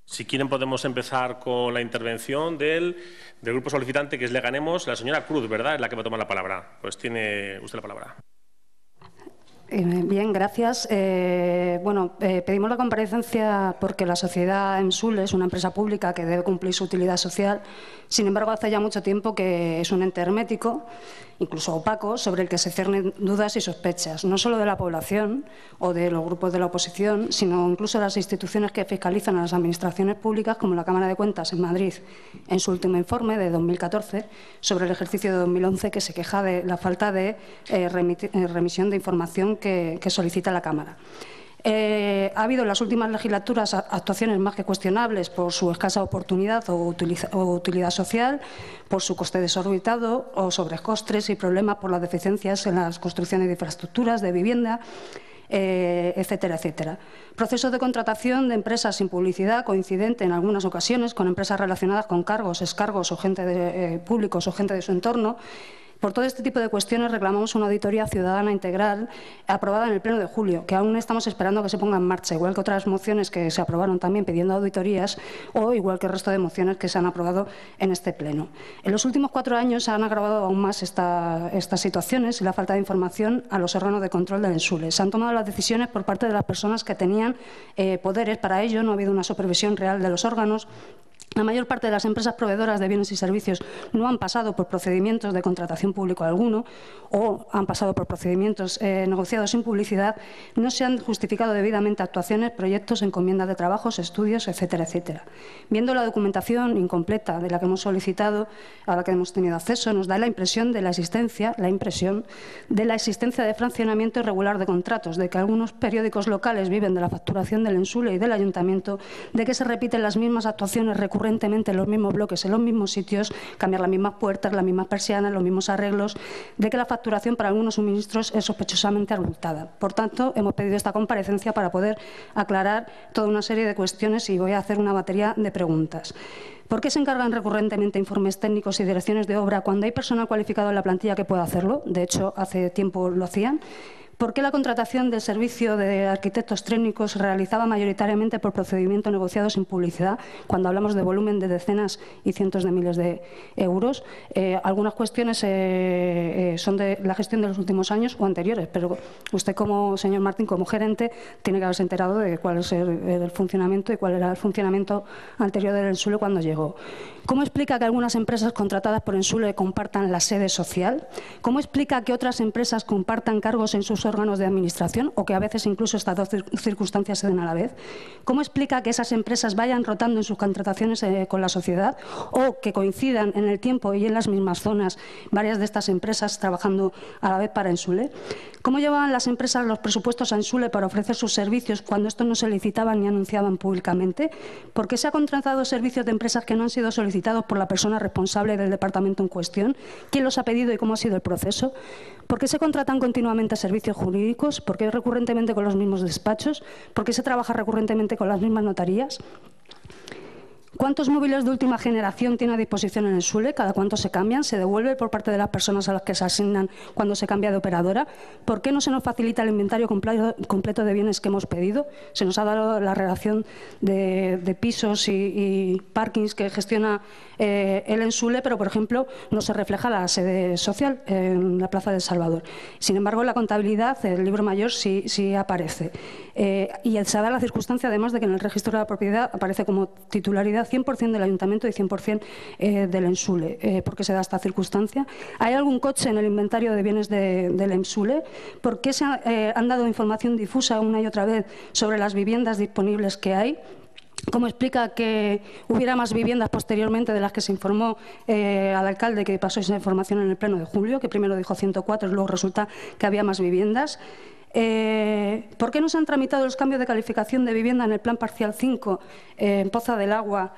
Si quieren podemos empezar con la intervención del grupo solicitante, que es Leganemos. La señora Cruz, ¿verdad?, es la que va a tomar la palabra. Pues tiene usted la palabra. Bien, gracias. Pedimos la comparecencia porque la sociedad EMSUL es una empresa pública que debe cumplir su utilidad social. Sin embargo, hace ya mucho tiempo que es un ente hermético, incluso opaco, sobre el que se ciernen dudas y sospechas, no solo de la población o de los grupos de la oposición, sino incluso de las instituciones que fiscalizan a las administraciones públicas, como la Cámara de Cuentas en Madrid, en su último informe de 2014 sobre el ejercicio de 2011, que se queja de la falta de remisión de información que solicita la Cámara. Ha habido en las últimas legislaturas actuaciones más que cuestionables por su escasa oportunidad o utilidad social, por su coste desorbitado o sobrecostes y problemas por las deficiencias en las construcciones de infraestructuras, de vivienda, etcétera, etcétera. Procesos de contratación de empresas sin publicidad coincidente en algunas ocasiones con empresas relacionadas con cargos, excargos o gente públicos o gente de su entorno. Por todo este tipo de cuestiones reclamamos una auditoría ciudadana integral aprobada en el Pleno de julio, que aún estamos esperando que se ponga en marcha, igual que otras mociones que se aprobaron también pidiendo auditorías o igual que el resto de mociones que se han aprobado en este Pleno. En los últimos 4 años se han agravado aún más estas situaciones y la falta de información a los órganos de control del EMSULE. Se han tomado las decisiones por parte de las personas que tenían poderes para ello, no ha habido una supervisión real de los órganos. La mayor parte de las empresas proveedoras de bienes y servicios no han pasado por procedimientos de contratación público alguno o han pasado por procedimientos negociados sin publicidad, no se han justificado debidamente actuaciones, proyectos, encomiendas de trabajos, estudios, etcétera, etcétera. Viendo la documentación incompleta de la que hemos solicitado, a la que hemos tenido acceso, nos da la impresión de la existencia de fraccionamiento irregular de contratos, de que algunos periódicos locales viven de la facturación del EMSULE y del Ayuntamiento, de que se repiten las mismas actuaciones recurrentemente en los mismos bloques, en los mismos sitios, cambiar las mismas puertas, las mismas persianas, los mismos arreglos, de que la facturación para algunos suministros es sospechosamente abultada. Por tanto, hemos pedido esta comparecencia para poder aclarar toda una serie de cuestiones y voy a hacer una batería de preguntas. ¿Por qué se encargan recurrentemente informes técnicos y direcciones de obra cuando hay personal cualificado en la plantilla que pueda hacerlo? De hecho, hace tiempo lo hacían. ¿Por qué la contratación del servicio de arquitectos técnicos se realizaba mayoritariamente por procedimiento negociado sin publicidad, cuando hablamos de volumen de decenas y cientos de miles de euros? Algunas cuestiones son de la gestión de los últimos años o anteriores, pero usted, como señor Martín, como gerente, tiene que haberse enterado de cuál es el funcionamiento y cuál era el funcionamiento anterior del EMSULE cuando llegó. ¿Cómo explica que algunas empresas contratadas por EMSULE compartan la sede social? ¿Cómo explica que otras empresas compartan cargos en sus órganos de administración o que a veces incluso estas dos circunstancias se den a la vez? ¿Cómo explica que esas empresas vayan rotando en sus contrataciones con la sociedad o que coincidan en el tiempo y en las mismas zonas varias de estas empresas trabajando a la vez para EMSULE? ¿Cómo llevaban las empresas los presupuestos a EMSULE para ofrecer sus servicios cuando estos no se licitaban ni anunciaban públicamente? ¿Por qué se ha contratado servicios de empresas que no han sido solicitados por la persona responsable del departamento en cuestión? ¿Quién los ha pedido y cómo ha sido el proceso? ¿Por qué se contratan continuamente servicios jurídicos? ¿Por qué recurrentemente con los mismos despachos? ¿Por qué se trabaja recurrentemente con las mismas notarías? ¿Cuántos móviles de última generación tiene a disposición en EMSULE? ¿Cada cuánto se cambian? ¿Se devuelve por parte de las personas a las que se asignan cuando se cambia de operadora? ¿Por qué no se nos facilita el inventario completo de bienes que hemos pedido? Se nos ha dado la relación de pisos y parkings que gestiona el EMSULE, pero, por ejemplo, no se refleja la sede social en la Plaza del Salvador. Sin embargo, en la contabilidad, el libro mayor sí aparece. Y se da la circunstancia, además, de que en el registro de la propiedad aparece como titularidad 100% del Ayuntamiento y 100% del EMSULE. ¿Por qué se da esta circunstancia? ¿Hay algún coche en el inventario de bienes del EMSULE? ¿Por qué se han dado información difusa una y otra vez sobre las viviendas disponibles que hay? ¿Cómo explica que hubiera más viviendas posteriormente de las que se informó al alcalde, que pasó esa información en el Pleno de julio, que primero dijo 104 y luego resulta que había más viviendas? ¿Por qué no se han tramitado los cambios de calificación de vivienda en el Plan Parcial 5 en Poza del Agua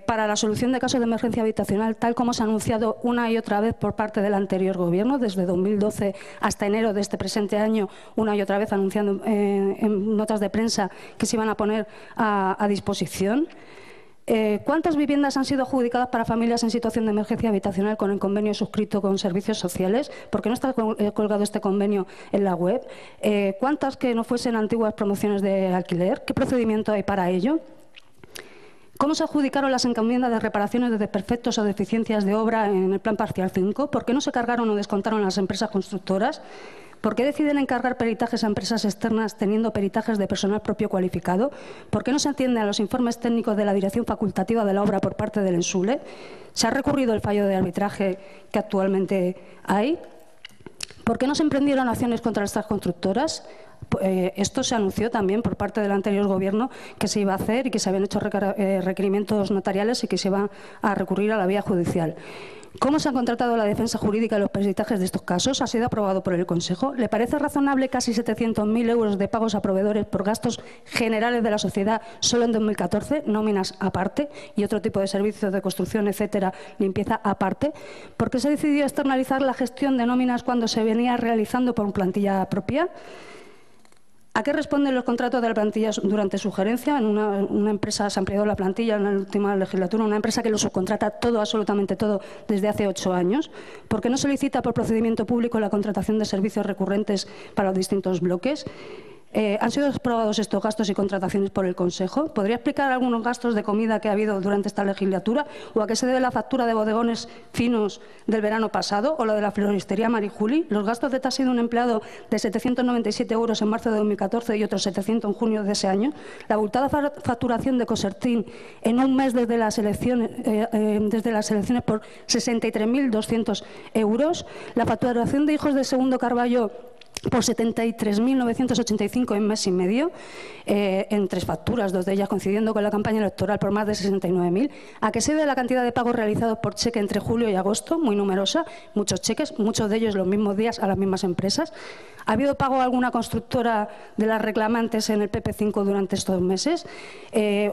para la solución de casos de emergencia habitacional, tal como se ha anunciado una y otra vez por parte del anterior Gobierno, desde 2012 hasta enero de este presente año, una y otra vez anunciando en notas de prensa que se iban a poner a disposición? ¿Cuántas viviendas han sido adjudicadas para familias en situación de emergencia habitacional con el convenio suscrito con servicios sociales? ¿Por qué no está colgado este convenio en la web? ¿Cuántas que no fuesen antiguas promociones de alquiler? ¿Qué procedimiento hay para ello? ¿Cómo se adjudicaron las encomiendas de reparaciones de desperfectos o deficiencias de obra en el Plan Parcial 5? ¿Por qué no se cargaron o descontaron las empresas constructoras? ¿Por qué deciden encargar peritajes a empresas externas teniendo peritajes de personal propio cualificado? ¿Por qué no se atiende a los informes técnicos de la dirección facultativa de la obra por parte del ENSULE? ¿Se ha recurrido el fallo de arbitraje que actualmente hay? ¿Por qué no se emprendieron acciones contra estas constructoras? Esto se anunció también por parte del anterior Gobierno que se iba a hacer y que se habían hecho requerimientos notariales y que se iba a recurrir a la vía judicial. ¿Cómo se ha contratado la defensa jurídica de los peritajes de estos casos? ¿Ha sido aprobado por el Consejo? ¿Le parece razonable casi 700.000 euros de pagos a proveedores por gastos generales de la sociedad solo en 2014, nóminas aparte y otro tipo de servicios de construcción, etcétera, limpieza aparte? ¿Por qué se decidió externalizar la gestión de nóminas cuando se venía realizando por plantilla propia? ¿A qué responden los contratos de la plantilla durante su gerencia? En una empresa se ha ampliado la plantilla en la última legislatura, una empresa que lo subcontrata todo, absolutamente todo, desde hace 8 años. ¿Por qué no solicita por procedimiento público la contratación de servicios recurrentes para los distintos bloques? ¿Han sido aprobados estos gastos y contrataciones por el Consejo? ¿Podría explicar algunos gastos de comida que ha habido durante esta legislatura? ¿O a qué se debe la factura de bodegones finos del verano pasado? ¿O la de la floristería Marijuli? ¿Los gastos de taxi de un empleado de 797 euros en marzo de 2014 y otros 700 en junio de ese año? ¿La abultada facturación de Cosertín en un mes desde las elecciones por 63.200 euros? ¿La facturación de hijos de Segundo Carballo por 73.985 en mes y medio, en 3 facturas, 2 de ellas coincidiendo con la campaña electoral por más de 69.000. ¿A qué se debe la cantidad de pagos realizados por cheque entre julio y agosto? Muy numerosa, muchos cheques, muchos de ellos los mismos días a las mismas empresas. ¿Ha habido pago a alguna constructora de las reclamantes en el PP5 durante estos meses?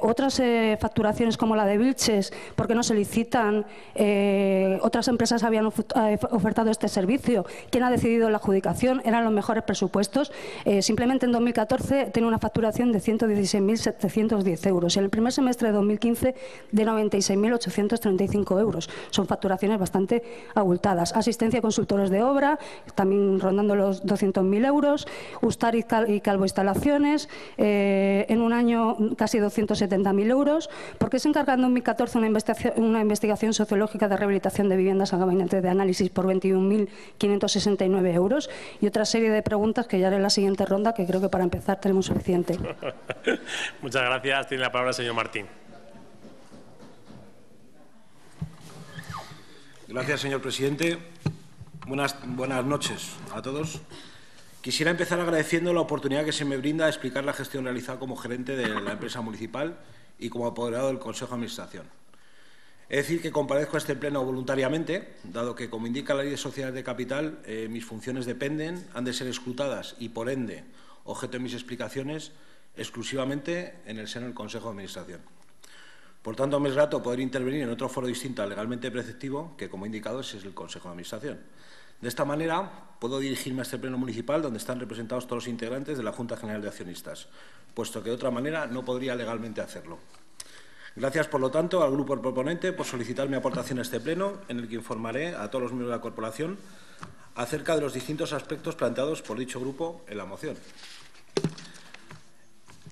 Otras facturaciones como la de Vilches, ¿por qué no se licitan? Otras empresas habían ofertado este servicio. ¿Quién ha decidido la adjudicación? ¿Eran los mejores presupuestos? Simplemente en 2014 tiene una facturación de 116.710 euros y en el primer semestre de 2015 de 96.835 euros. Son facturaciones bastante abultadas. Asistencia a consultores de obra, también rondando los 200.000 euros. Ustar y Calvo Instalaciones, en un año casi 270.000 euros. ¿Por qué se encarga en 2014 una investigación sociológica de rehabilitación de viviendas a gabinete de análisis por 21.569 euros? Y otra serie de preguntas que ya haré en la siguiente ronda, que creo que para empezar tenemos suficiente. Muchas gracias. Tiene la palabra el señor Martín. Gracias, señor presidente. Buenas noches a todos. Quisiera empezar agradeciendo la oportunidad que se me brinda de explicar la gestión realizada como gerente de la empresa municipal y como apoderado del Consejo de Administración. Es decir, que comparezco a este pleno voluntariamente, dado que, como indica la Ley de Sociedades de Capital, mis funciones han de ser escrutadas y, por ende, objeto de mis explicaciones exclusivamente en el seno del Consejo de Administración. Por tanto, me es grato poder intervenir en otro foro distinto al legalmente preceptivo, que, como he indicado, es el Consejo de Administración. De esta manera, puedo dirigirme a este pleno municipal donde están representados todos los integrantes de la Junta General de Accionistas, puesto que de otra manera no podría legalmente hacerlo. Gracias, por lo tanto, al grupo proponente por solicitar mi aportación a este pleno, en el que informaré a todos los miembros de la corporación acerca de los distintos aspectos planteados por dicho grupo en la moción.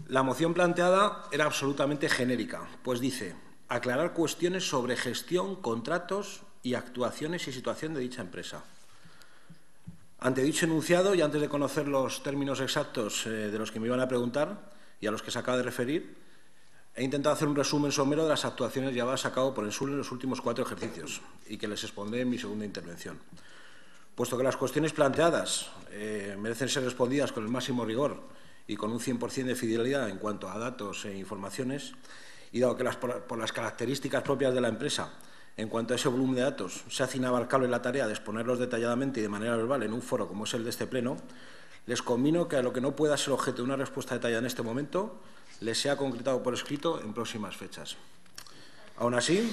La moción planteada era absolutamente genérica, pues dice aclarar cuestiones sobre gestión, contratos y actuaciones y situación de dicha empresa. Ante dicho enunciado, y antes de conocer los términos exactos de los que me iban a preguntar y a los que se acaba de referir, he intentado hacer un resumen somero de las actuaciones llevadas a cabo por ENSULE en los últimos 4 ejercicios y que les expondré en mi segunda intervención. Puesto que las cuestiones planteadas merecen ser respondidas con el máximo rigor y con un 100% de fidelidad en cuanto a datos e informaciones, y dado que por las características propias de la empresa, en cuanto a ese volumen de datos, se hace inabarcable la tarea de exponerlos detalladamente y de manera verbal en un foro como es el de este pleno, les conmino que a lo que no pueda ser objeto de una respuesta detallada en este momento, les sea concretado por escrito en próximas fechas. Aún así,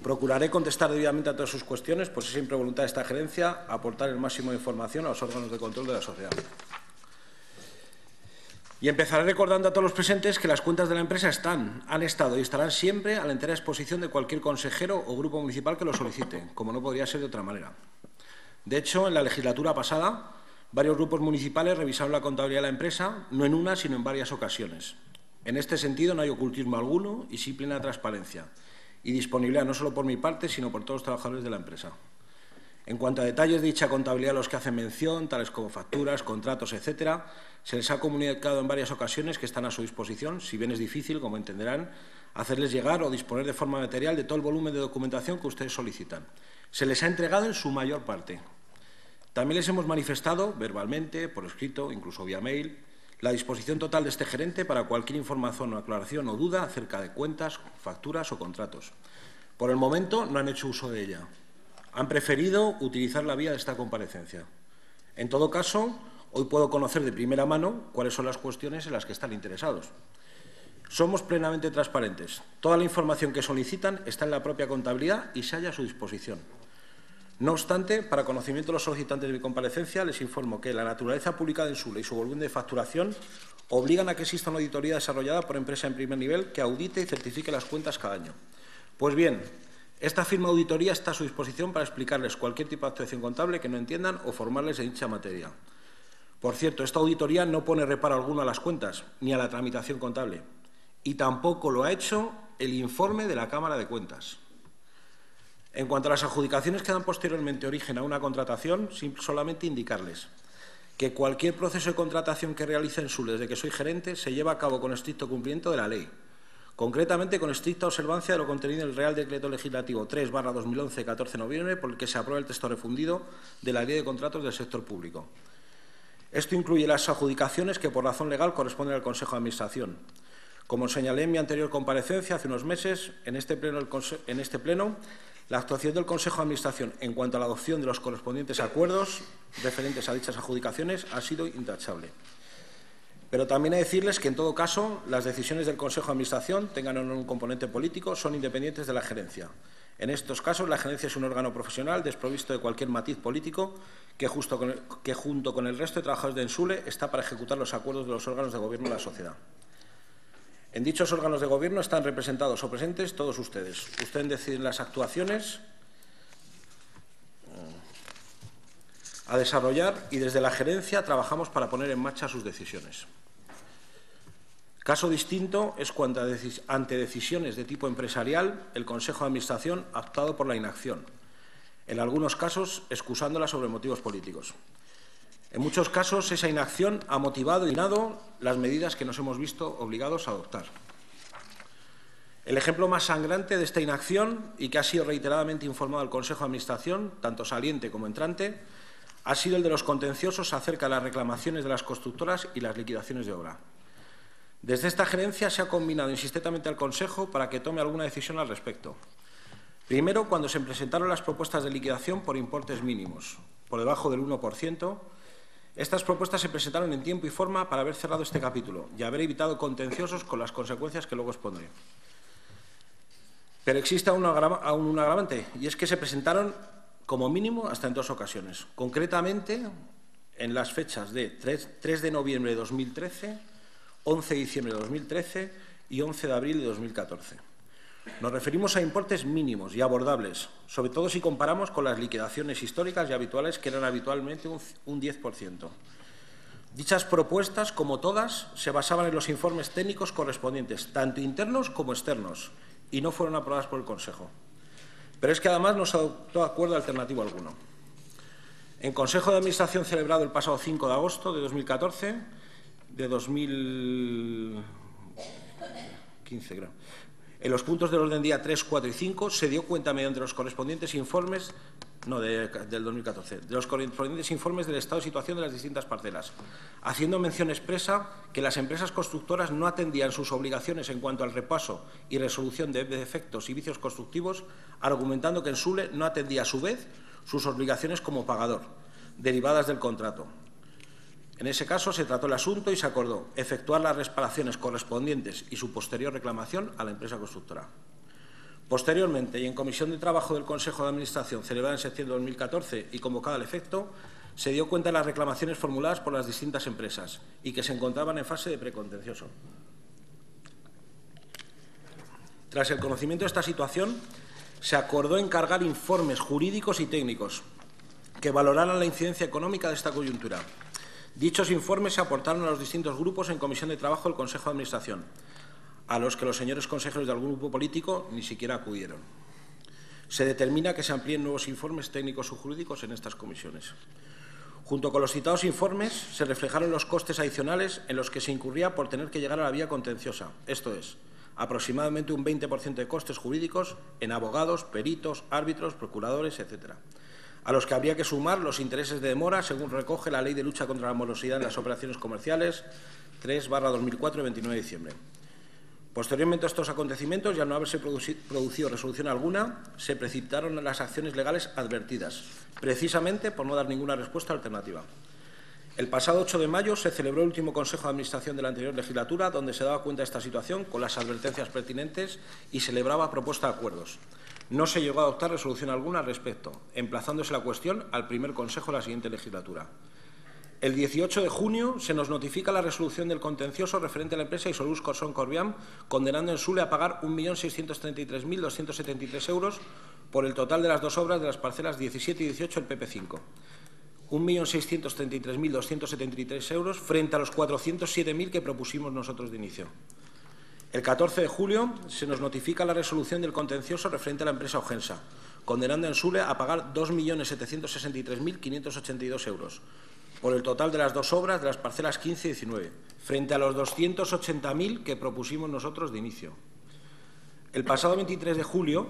procuraré contestar debidamente a todas sus cuestiones, pues es siempre voluntad de esta gerencia aportar el máximo de información a los órganos de control de la sociedad. Y empezaré recordando a todos los presentes que las cuentas de la empresa han estado y estarán siempre a la entera disposición de cualquier consejero o grupo municipal que lo solicite, como no podría ser de otra manera. De hecho, en la legislatura pasada, varios grupos municipales revisaron la contabilidad de la empresa, no en una, sino en varias ocasiones. En este sentido, no hay ocultismo alguno y sí plena transparencia y disponibilidad no solo por mi parte, sino por todos los trabajadores de la empresa. En cuanto a detalles de dicha contabilidad a los que hacen mención, tales como facturas, contratos, etcétera, se les ha comunicado en varias ocasiones que están a su disposición, si bien es difícil, como entenderán, hacerles llegar o disponer de forma material de todo el volumen de documentación que ustedes solicitan. Se les ha entregado en su mayor parte. También les hemos manifestado, verbalmente, por escrito, incluso vía mail, la disposición total de este gerente para cualquier información o aclaración o duda acerca de cuentas, facturas o contratos. Por el momento no han hecho uso de ella. Han preferido utilizar la vía de esta comparecencia. En todo caso, hoy puedo conocer de primera mano cuáles son las cuestiones en las que están interesados. Somos plenamente transparentes. Toda la información que solicitan está en la propia contabilidad y se halla a su disposición. No obstante, para conocimiento de los solicitantes de mi comparecencia, les informo que la naturaleza pública de Ensule y su volumen de facturación obligan a que exista una auditoría desarrollada por empresa en primer nivel que audite y certifique las cuentas cada año. Pues bien, esta firma de auditoría está a su disposición para explicarles cualquier tipo de actuación contable que no entiendan o formarles en dicha materia. Por cierto, esta auditoría no pone reparo alguno a las cuentas ni a la tramitación contable y tampoco lo ha hecho el informe de la Cámara de Cuentas. En cuanto a las adjudicaciones que dan posteriormente origen a una contratación, solamente indicarles que cualquier proceso de contratación que realice Ensule desde que soy gerente se lleva a cabo con estricto cumplimiento de la ley, concretamente con estricta observancia de lo contenido en el Real Decreto Legislativo 3/2011, 14 de noviembre, por el que se aprueba el texto refundido de la Ley de Contratos del Sector Público. Esto incluye las adjudicaciones que por razón legal corresponden al Consejo de Administración. Como señalé en mi anterior comparecencia hace unos meses, en este pleno, la actuación del Consejo de Administración en cuanto a la adopción de los correspondientes acuerdos referentes a dichas adjudicaciones ha sido intachable. Pero también he de decirles que, en todo caso, las decisiones del Consejo de Administración, tengan o no un componente político, son independientes de la gerencia. En estos casos, la gerencia es un órgano profesional desprovisto de cualquier matiz político que junto con el resto de trabajadores de Ensule está para ejecutar los acuerdos de los órganos de gobierno de la sociedad. En dichos órganos de gobierno están representados o presentes todos ustedes. Ustedes deciden las actuaciones a desarrollar y desde la gerencia trabajamos para poner en marcha sus decisiones. Caso distinto es cuando ante decisiones de tipo empresarial el Consejo de Administración ha optado por la inacción, en algunos casos excusándola sobre motivos políticos. En muchos casos, esa inacción ha motivado y minado las medidas que nos hemos visto obligados a adoptar. El ejemplo más sangrante de esta inacción, y que ha sido reiteradamente informado al Consejo de Administración, tanto saliente como entrante, ha sido el de los contenciosos acerca de las reclamaciones de las constructoras y las liquidaciones de obra. Desde esta gerencia se ha combinado insistentemente al Consejo para que tome alguna decisión al respecto. Primero, cuando se presentaron las propuestas de liquidación por importes mínimos, por debajo del 1%, estas propuestas se presentaron en tiempo y forma para haber cerrado este capítulo y haber evitado contenciosos con las consecuencias que luego expondré. Pero existe aún un agravante, y es que se presentaron como mínimo hasta en 2 ocasiones. Concretamente, en las fechas de 3 de noviembre de 2013, 11 de diciembre de 2013 y 11 de abril de 2014. Nos referimos a importes mínimos y abordables, sobre todo si comparamos con las liquidaciones históricas y habituales, que eran habitualmente un 10%. Dichas propuestas, como todas, se basaban en los informes técnicos correspondientes, tanto internos como externos, y no fueron aprobadas por el Consejo. Pero es que además no se adoptó acuerdo alternativo alguno. En Consejo de Administración celebrado el pasado 5 de agosto de 2014, de 2015, creo, en los puntos del orden día 3, 4 y 5 se dio cuenta mediante los correspondientes informes, del 2014, de los correspondientes informes del estado de situación de las distintas parcelas, haciendo mención expresa que las empresas constructoras no atendían sus obligaciones en cuanto al repaso y resolución de defectos y vicios constructivos, argumentando que Ensule no atendía a su vez sus obligaciones como pagador, derivadas del contrato. En ese caso se trató el asunto y se acordó efectuar las reparaciones correspondientes y su posterior reclamación a la empresa constructora. Posteriormente, y en Comisión de Trabajo del Consejo de Administración, celebrada en septiembre de 2014 y convocada al efecto, se dio cuenta de las reclamaciones formuladas por las distintas empresas y que se encontraban en fase de precontencioso. Tras el conocimiento de esta situación, se acordó encargar informes jurídicos y técnicos que valoraran la incidencia económica de esta coyuntura, Dichos informes se aportaron a los distintos grupos en comisión de trabajo del Consejo de Administración, a los que los señores consejeros de algún grupo político ni siquiera acudieron. Se determina que se amplíen nuevos informes técnicos o jurídicos en estas comisiones. Junto con los citados informes, se reflejaron los costes adicionales en los que se incurría por tener que llegar a la vía contenciosa, esto es, aproximadamente un 20% de costes jurídicos en abogados, peritos, árbitros, procuradores, etc., a los que habría que sumar los intereses de demora, según recoge la Ley de Lucha contra la Morosidad en las Operaciones Comerciales 3/2004 de 29 de diciembre. Posteriormente a estos acontecimientos, y al no haberse producido resolución alguna, se precipitaron las acciones legales advertidas, precisamente por no dar ninguna respuesta alternativa. El pasado 8 de mayo se celebró el último Consejo de Administración de la anterior legislatura, donde se daba cuenta de esta situación con las advertencias pertinentes y celebraba propuesta de acuerdos. No se llegó a adoptar resolución alguna al respecto, emplazándose la cuestión al primer Consejo de la siguiente legislatura. El 18 de junio se nos notifica la resolución del contencioso referente a la empresa Isolus Corsón Corviam, condenando en Sule a pagar 1.633.273 euros por el total de las dos obras de las parcelas 17 y 18 del PP5. 1.633.273 euros frente a los 407.000 que propusimos nosotros de inicio. El 14 de julio se nos notifica la resolución del contencioso referente a la empresa Ogensa, condenando en Sule a pagar 2.763.582 euros por el total de las dos obras de las parcelas 15 y 19, frente a los 280.000 que propusimos nosotros de inicio. El pasado 23 de julio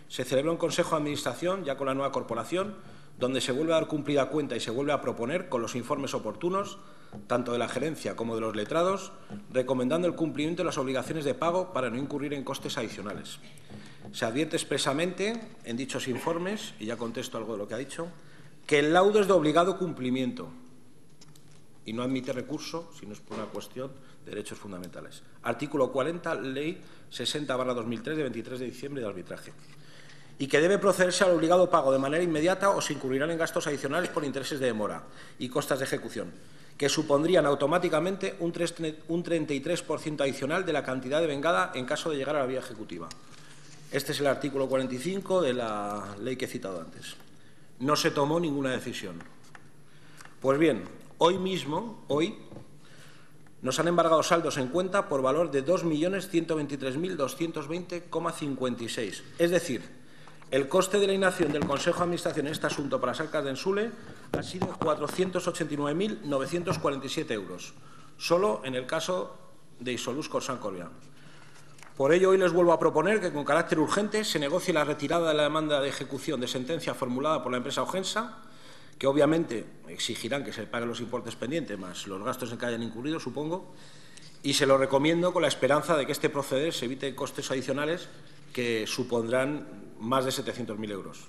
se celebró un Consejo de Administración, ya con la nueva corporación, donde se vuelve a dar cumplida cuenta y se vuelve a proponer, con los informes oportunos, tanto de la gerencia como de los letrados, recomendando el cumplimiento de las obligaciones de pago para no incurrir en costes adicionales. Se advierte expresamente en dichos informes, y ya contesto algo de lo que ha dicho, que el laudo es de obligado cumplimiento y no admite recurso si no es por una cuestión de derechos fundamentales. Artículo 40, Ley 60/2003 de 23 de diciembre de arbitraje. Y que debe procederse al obligado pago de manera inmediata o se incurrirán en gastos adicionales por intereses de demora y costas de ejecución, que supondrían automáticamente un 33% adicional de la cantidad devengada en caso de llegar a la vía ejecutiva. Este es el artículo 45 de la ley que he citado antes. No se tomó ninguna decisión. Pues bien, hoy nos han embargado saldos en cuenta por valor de 2.123.220,56. Es decir, el coste de la inacción del Consejo de Administración en este asunto para las arcas de Ensule ha sido 489.947 euros, solo en el caso de Isolus Corsán Corviam. Por ello, hoy les vuelvo a proponer que, con carácter urgente, se negocie la retirada de la demanda de ejecución de sentencia formulada por la empresa Ogensa, que obviamente exigirán que se paguen los importes pendientes, más los gastos en que hayan incurrido, supongo, y se lo recomiendo con la esperanza de que este proceder se evite costes adicionales que supondrán más de 700.000 euros.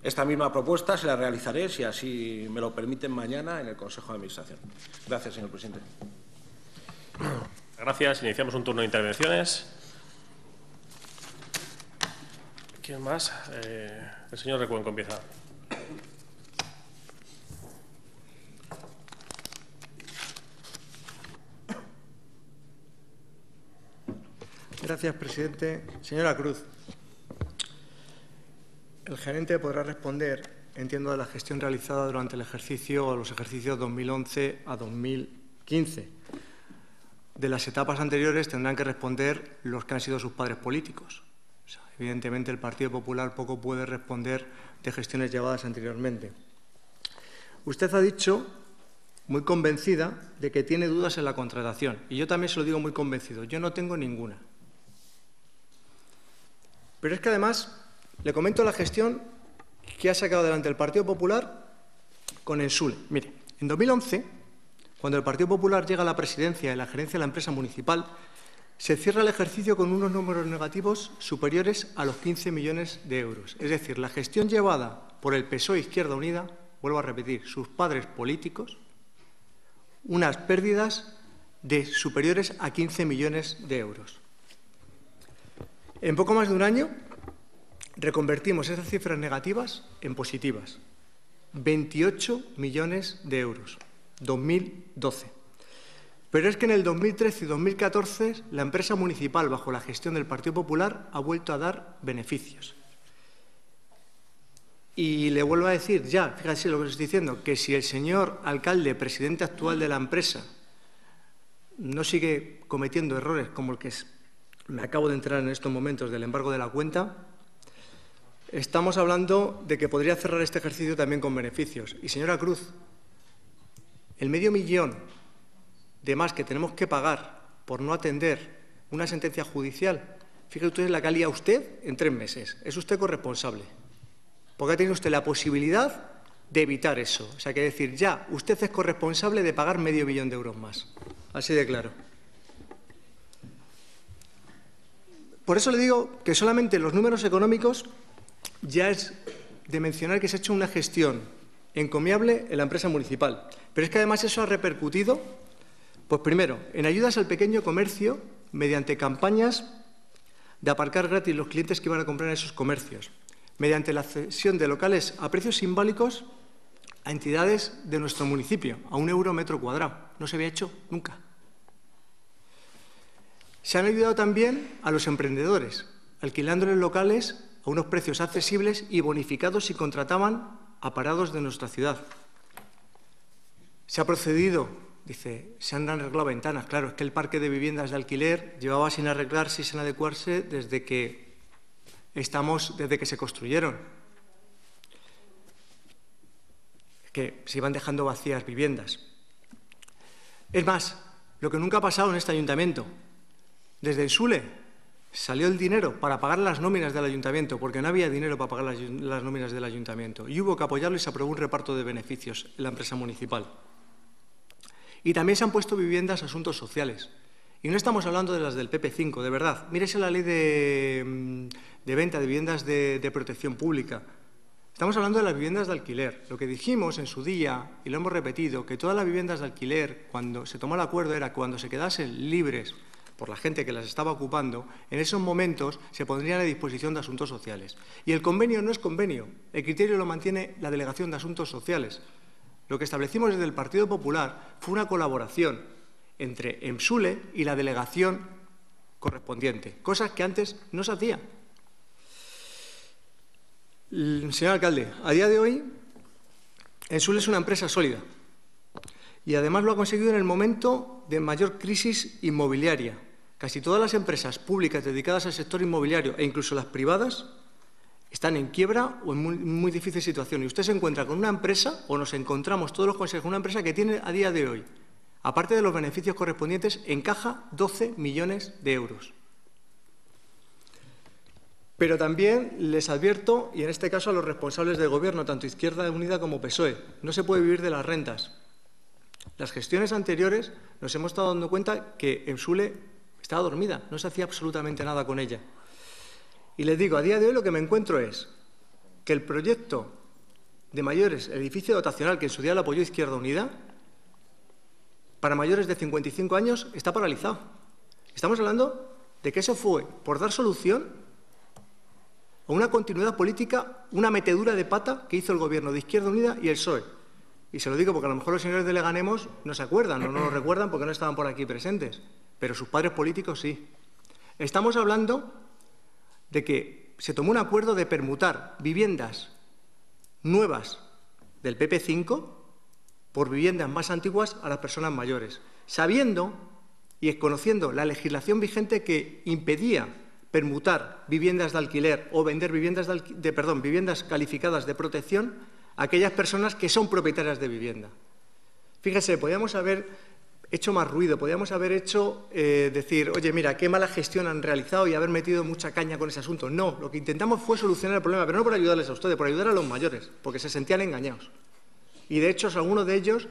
Esta misma propuesta se la realizaré, si así me lo permiten, mañana en el Consejo de Administración. Gracias, señor presidente. Gracias. Iniciamos un turno de intervenciones. ¿Quién más? El señor Recuenco empieza. Gracias, presidente. Señora Cruz, el gerente podrá responder, entiendo, de la gestión realizada durante los ejercicios 2011 a 2015. De las etapas anteriores tendrán que responder los que han sido sus padres políticos. O sea, evidentemente, el Partido Popular poco puede responder de gestiones llevadas anteriormente. Usted ha dicho, muy convencida, de que tiene dudas en la contratación. Y yo también se lo digo muy convencido. Yo no tengo ninguna. Pero es que, además, le comento la gestión que ha sacado adelante el Partido Popular con Ensule. Mire, en 2011, cuando el Partido Popular llega a la presidencia y la gerencia de la empresa municipal, se cierra el ejercicio con unos números negativos superiores a los 15 millones de euros. Es decir, la gestión llevada por el PSOE Izquierda Unida, vuelvo a repetir, sus padres políticos, unas pérdidas superiores a 15 millones de euros. En poco más de un año, reconvertimos esas cifras negativas en positivas. 28 millones de euros. 2012. Pero es que en el 2013 y 2014 la empresa municipal, bajo la gestión del Partido Popular, ha vuelto a dar beneficios. Y le vuelvo a decir ya, fíjate lo que os estoy diciendo, que si el señor alcalde, presidente actual de la empresa, no sigue cometiendo errores como el que me acabo de enterar en estos momentos del embargo de la cuenta, estamos hablando de que podría cerrar este ejercicio también con beneficios. Y, señora Cruz, el $500.000 de más que tenemos que pagar por no atender una sentencia judicial, fíjese usted la que ha liado usted en 3 meses. Es usted corresponsable, porque ha tenido usted la posibilidad de evitar eso. O sea, que decir, ya, usted es corresponsable de pagar $500.000 de euros más. Así de claro. Por eso le digo que solamente los números económicos ya es de mencionar que se ha hecho una gestión encomiable en la empresa municipal. Pero es que además eso ha repercutido, pues primero, en ayudas al pequeño comercio mediante campañas de aparcar gratis los clientes que iban a comprar en esos comercios, mediante la cesión de locales a precios simbólicos a entidades de nuestro municipio, a €1 metro cuadrado. No se había hecho nunca. Se han ayudado también a los emprendedores, alquilándoles locales a unos precios accesibles y bonificados si contrataban a parados de nuestra ciudad. Se ha procedido, dice, se han arreglado ventanas. Claro, es que el parque de viviendas de alquiler llevaba sin arreglarse y sin adecuarse desde que se construyeron. Que se iban dejando vacías viviendas. Es más, lo que nunca ha pasado en este ayuntamiento, desde el SULE salió el dinero para pagar las nóminas del ayuntamiento, porque no había dinero para pagar las nóminas del ayuntamiento, y hubo que apoyarlo y se aprobó un reparto de beneficios en la empresa municipal. Y también se han puesto viviendas a asuntos sociales. Y no estamos hablando de las del PP5, de verdad. Mírese la ley de venta de viviendas de protección pública. Estamos hablando de las viviendas de alquiler. Lo que dijimos en su día, y lo hemos repetido, que todas las viviendas de alquiler, cuando se tomó el acuerdo, era cuando se quedasen libres por la gente que las estaba ocupando, en esos momentos se pondrían a disposición de asuntos sociales. Y el convenio no es convenio, el criterio lo mantiene la Delegación de Asuntos Sociales. Lo que establecimos desde el Partido Popular fue una colaboración entre EMSULE y la delegación correspondiente, cosas que antes no se hacían. Señor alcalde, a día de hoy, EMSULE es una empresa sólida y además lo ha conseguido en el momento de mayor crisis inmobiliaria. Casi todas las empresas públicas dedicadas al sector inmobiliario e incluso las privadas están en quiebra o en muy difícil situación. Y usted se encuentra con una empresa, o nos encontramos todos los consejos, con una empresa que tiene a día de hoy, aparte de los beneficios correspondientes, en caja 12 millones de euros. Pero también les advierto, y en este caso a los responsables del Gobierno, tanto Izquierda Unida como PSOE, no se puede vivir de las rentas. Las gestiones anteriores nos hemos estado dando cuenta que EMSULE estaba dormida, no se hacía absolutamente nada con ella. Y les digo, a día de hoy lo que me encuentro es que el proyecto de mayores, el edificio dotacional que en su día lo apoyó Izquierda Unida, para mayores de 55 años está paralizado. Estamos hablando de que eso fue por dar solución a una continuidad política, una metedura de pata que hizo el Gobierno de Izquierda Unida y el PSOE. Y se lo digo porque a lo mejor los señores de Leganemos no se acuerdan o no lo recuerdan porque no estaban por aquí presentes, pero sus padres políticos sí. Estamos hablando de que se tomó un acuerdo de permutar viviendas nuevas del PP5 por viviendas más antiguas a las personas mayores, sabiendo y conociendo la legislación vigente que impedía permutar viviendas de alquiler o vender viviendas viviendas calificadas de protección a aquellas personas que son propietarias de vivienda. Fíjese, podíamos haber hecho más ruido, podíamos haber hecho decir, oye, mira, qué mala gestión han realizado y haber metido mucha caña con ese asunto. No, lo que intentamos fue solucionar el problema, pero no por ayudarles a ustedes, por ayudar a los mayores, porque se sentían engañados. Y, de hecho, algunos de ellos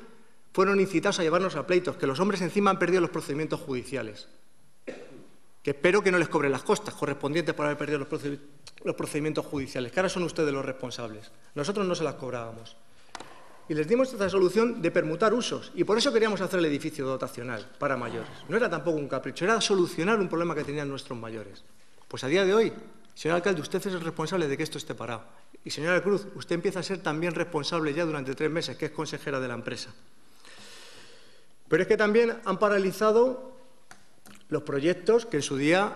fueron incitados a llevarnos a pleitos, que los hombres encima han perdido los procedimientos judiciales, que espero que no les cobren las costas correspondientes por haber perdido los procedimientos judiciales, que ahora son ustedes los responsables. Nosotros no se las cobrábamos. Y les dimos esta solución de permutar usos, y por eso queríamos hacer el edificio dotacional para mayores. No era tampoco un capricho, era solucionar un problema que tenían nuestros mayores. Pues a día de hoy, señor alcalde, usted es el responsable de que esto esté parado. Y, señora Cruz, usted empieza a ser también responsable ya durante 3 meses, que es consejera de la empresa. Pero es que también han paralizado los proyectos que en su día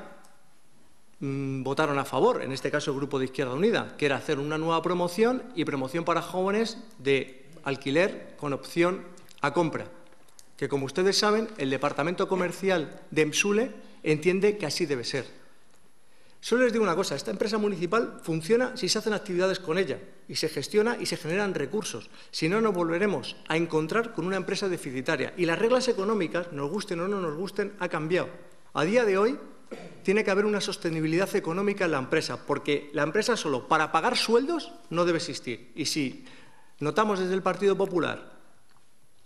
votaron a favor, en este caso el Grupo de Izquierda Unida, que era hacer una nueva promoción y promoción para jóvenes de alquiler con opción a compra, que como ustedes saben, el Departamento Comercial de EMSULE entiende que así debe ser. Solo les digo una cosa, esta empresa municipal funciona si se hacen actividades con ella y se gestiona y se generan recursos. Si no, nos volveremos a encontrar con una empresa deficitaria. Y las reglas económicas, nos gusten o no nos gusten, ha cambiado. A día de hoy tiene que haber una sostenibilidad económica en la empresa, porque la empresa solo para pagar sueldos no debe existir. Y si notamos desde el Partido Popular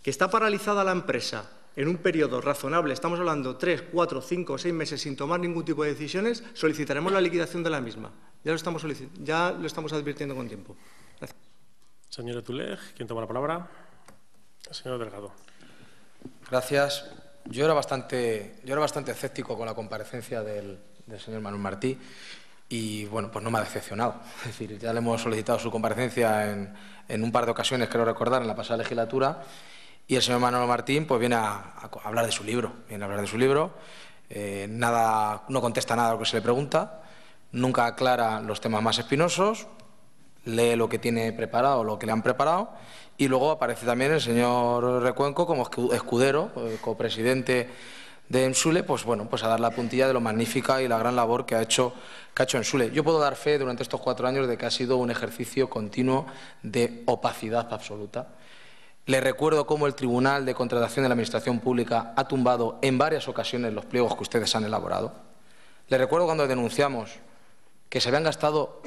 que está paralizada la empresa en un periodo razonable, estamos hablando 3, 4, 5 o 6 meses sin tomar ningún tipo de decisiones, solicitaremos la liquidación de la misma. Ya lo estamos advirtiendo con tiempo. Gracias. Señor Tuleg, ¿quién toma la palabra? El señor Delgado. Gracias. Yo era bastante escéptico con la comparecencia del señor Manuel Martí y, bueno, pues no me ha decepcionado. Es decir, ya le hemos solicitado su comparecencia en un par de ocasiones, creo recordar, en la pasada legislatura. Y el señor Manuel Martín pues viene a hablar de su libro, no contesta nada a lo que se le pregunta, nunca aclara los temas más espinosos, lee lo que tiene preparado, lo que le han preparado, y luego aparece también el señor Recuenco como escudero, copresidente de EMSULE, pues bueno, pues a dar la puntilla de lo magnífica y la gran labor que ha hecho EMSULE. Yo puedo dar fe durante estos 4 años de que ha sido un ejercicio continuo de opacidad absoluta. Le recuerdo cómo el Tribunal de Contratación de la Administración Pública ha tumbado en varias ocasiones los pliegos que ustedes han elaborado. Le recuerdo cuando denunciamos que se habían gastado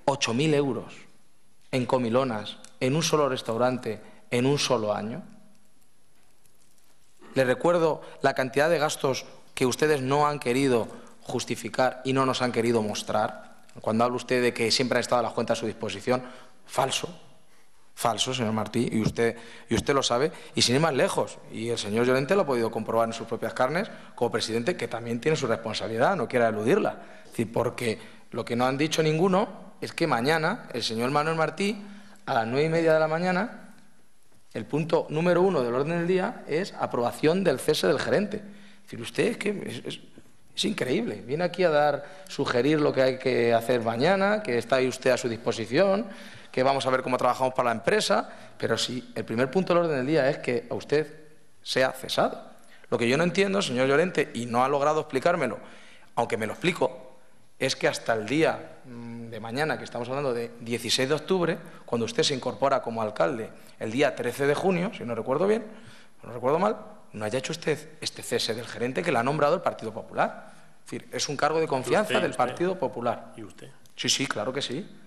8.000 euros en comilonas, en un solo restaurante, en un solo año. Le recuerdo la cantidad de gastos que ustedes no han querido justificar y no nos han querido mostrar. Cuando habla usted de que siempre han estado las cuentas a su disposición, falso. Falso, señor Martí, y usted lo sabe, y sin ir más lejos, y el señor Llorente lo ha podido comprobar en sus propias carnes como presidente, que también tiene su responsabilidad, no quiera eludirla. Es decir, porque lo que no han dicho ninguno es que mañana el señor Manuel Martí, a las 9:30 de la mañana, el punto número 1 del orden del día es aprobación del cese del gerente. Es decir, usted es que es increíble, viene aquí a sugerir lo que hay que hacer mañana, que está ahí usted a su disposición, que vamos a ver cómo trabajamos para la empresa, pero si el primer punto del orden del día es que a usted sea cesado. Lo que yo no entiendo, señor Llorente, y no ha logrado explicármelo, aunque me lo explico, es que hasta el día de mañana, que estamos hablando de 16 de octubre, cuando usted se incorpora como alcalde el día 13 de junio, si no recuerdo bien, no recuerdo mal, no haya hecho usted este cese del gerente que le ha nombrado el Partido Popular. Es decir, es un cargo de confianza del Partido Popular. ¿Y usted? Sí, claro que sí.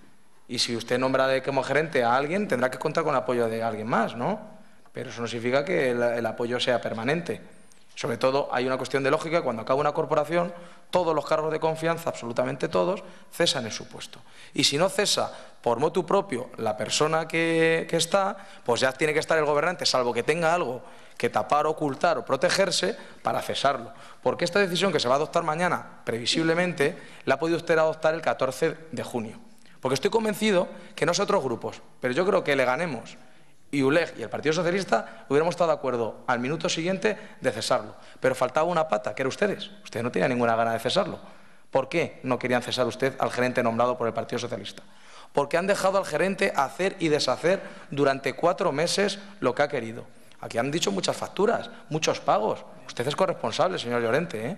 Y si usted nombra como gerente a alguien, tendrá que contar con el apoyo de alguien más, ¿no? Pero eso no significa que el apoyo sea permanente. Sobre todo, hay una cuestión de lógica. Cuando acaba una corporación, todos los cargos de confianza, absolutamente todos, cesan en su puesto. Y si no cesa por motu propio la persona que está, pues ya tiene que estar el gobernante, salvo que tenga algo que tapar, ocultar o protegerse, para cesarlo. Porque esta decisión que se va a adoptar mañana, previsiblemente, la ha podido usted adoptar el 14 de junio. Porque estoy convencido que no son otros grupos, pero yo creo que Leganemos y ULEG y el Partido Socialista hubiéramos estado de acuerdo al minuto siguiente de cesarlo. Pero faltaba una pata, que era ustedes. Ustedes no tenían ninguna gana de cesarlo. ¿Por qué no querían cesar usted al gerente nombrado por el Partido Socialista? Porque han dejado al gerente hacer y deshacer durante 4 meses lo que ha querido. Aquí han dicho muchas facturas, muchos pagos. Usted es corresponsable, señor Llorente, ¿eh?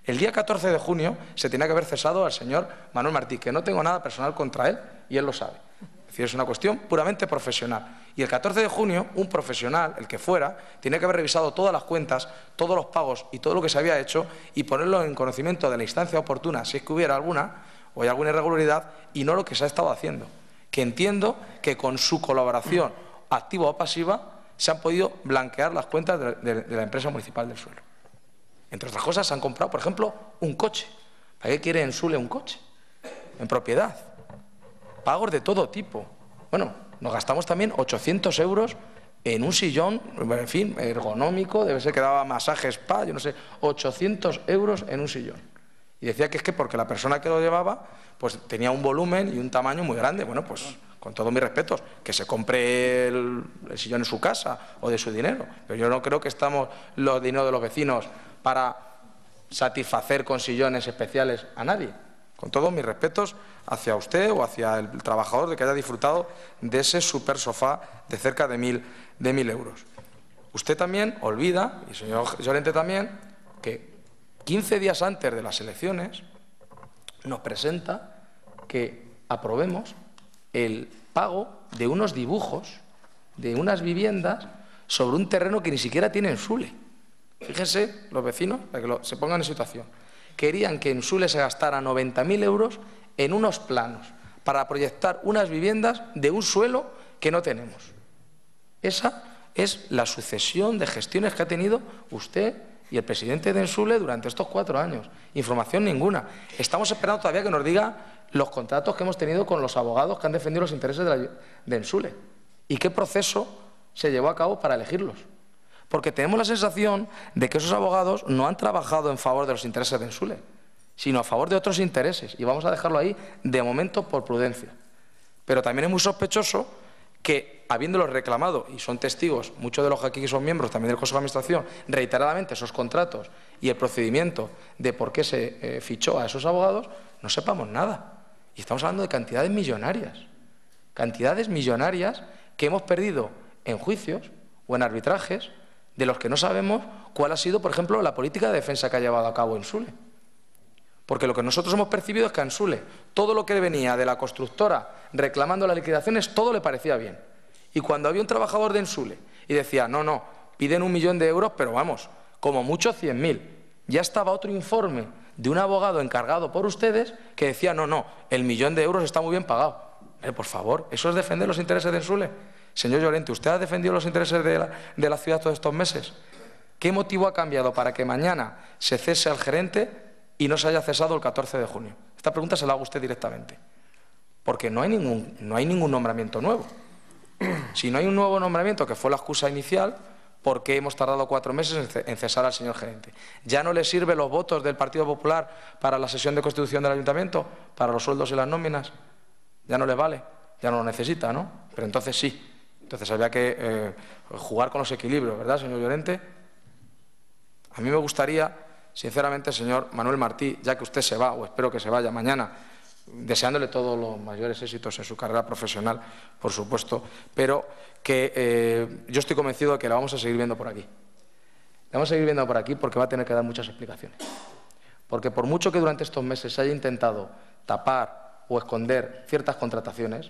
El día 14 de junio se tenía que haber cesado al señor Manuel Martí, que no tengo nada personal contra él, y él lo sabe. Es decir, es una cuestión puramente profesional. Y el 14 de junio, un profesional, el que fuera, tiene que haber revisado todas las cuentas, todos los pagos y todo lo que se había hecho y ponerlo en conocimiento de la instancia oportuna, si es que hubiera alguna, o hay alguna irregularidad, y no lo que se ha estado haciendo. Que entiendo que con su colaboración, activa o pasiva, se han podido blanquear las cuentas de la empresa municipal del suelo. Entre otras cosas, se han comprado, por ejemplo, un coche. ¿Para qué quiere EMSULE un coche? En propiedad. Pagos de todo tipo. Bueno, nos gastamos también 800 euros en un sillón, en fin, ergonómico, debe ser que daba masajes spa, yo no sé, 800 euros en un sillón. Y decía que es que porque la persona que lo llevaba, pues tenía un volumen y un tamaño muy grande. Bueno, pues con todos mis respetos, que se compre el sillón en su casa o de su dinero. Pero yo no creo que estamos los dineros de los vecinos para satisfacer con sillones especiales a nadie. Con todos mis respetos hacia usted o hacia el trabajador de que haya disfrutado de ese super sofá de cerca de 1.000 euros. Usted también olvida, y el señor Llorente también, que 15 días antes de las elecciones nos presenta que aprobemos el pago de unos dibujos de unas viviendas sobre un terreno que ni siquiera tiene en Sule. Fíjense, los vecinos, para que se pongan en situación. Querían que en Sule se gastara 90.000 euros en unos planos para proyectar unas viviendas de un suelo que no tenemos. Esa es la sucesión de gestiones que ha tenido usted y el presidente de Ensule durante estos 4 años. Información ninguna. Estamos esperando todavía que nos diga los contratos que hemos tenido con los abogados que han defendido los intereses de Ensule y qué proceso se llevó a cabo para elegirlos. Porque tenemos la sensación de que esos abogados no han trabajado en favor de los intereses de Ensule, sino a favor de otros intereses. Y vamos a dejarlo ahí de momento por prudencia. Pero también es muy sospechoso que, habiéndolos reclamado, y son testigos, muchos de los que aquí son miembros también del Consejo de Administración, reiteradamente esos contratos y el procedimiento de por qué se fichó a esos abogados, no sepamos nada. Y estamos hablando de cantidades millonarias que hemos perdido en juicios o en arbitrajes de los que no sabemos cuál ha sido, por ejemplo, la política de defensa que ha llevado a cabo Ensule. Porque lo que nosotros hemos percibido es que a Ensule todo lo que venía de la constructora reclamando las liquidaciones, todo le parecía bien. Y cuando había un trabajador de Ensule y decía, no, piden 1 millón de euros, pero vamos, como mucho 100.000. Ya estaba otro informe de un abogado encargado por ustedes que decía, no, el 1 millón de euros está muy bien pagado. Por favor, ¿eso es defender los intereses de Ensule? Señor Llorente, ¿usted ha defendido los intereses de la ciudad todos estos meses? ¿Qué motivo ha cambiado para que mañana se cese al gerente y no se haya cesado el 14 de junio? Esta pregunta se la hago a usted directamente. Porque no hay ningún nombramiento nuevo. Si no hay un nuevo nombramiento, que fue la excusa inicial, ¿por qué hemos tardado 4 meses en cesar al señor gerente? ¿Ya no le sirven los votos del Partido Popular para la sesión de constitución del Ayuntamiento? ¿Para los sueldos y las nóminas? ¿Ya no le vale? Ya no lo necesita, ¿no? Pero entonces sí. Entonces había que jugar con los equilibrios, ¿verdad, señor Llorente? A mí me gustaría, sinceramente, señor Manuel Martí, ya que usted se va, o espero que se vaya mañana, deseándole todos los mayores éxitos en su carrera profesional, por supuesto, pero que yo estoy convencido de que la vamos a seguir viendo por aquí. La vamos a seguir viendo por aquí porque va a tener que dar muchas explicaciones. Porque por mucho que durante estos meses se haya intentado tapar o esconder ciertas contrataciones,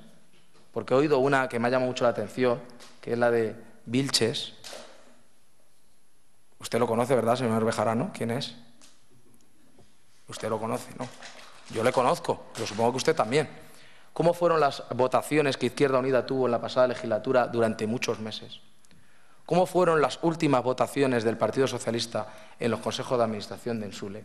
porque he oído una que me ha llamado mucho la atención, que es la de Vilches. Usted lo conoce, ¿verdad, señor Bejarano? ¿Quién es? Usted lo conoce, ¿no? Yo le conozco, pero supongo que usted también. ¿Cómo fueron las votaciones que Izquierda Unida tuvo en la pasada legislatura durante muchos meses? ¿Cómo fueron las últimas votaciones del Partido Socialista en los consejos de administración de Ensule?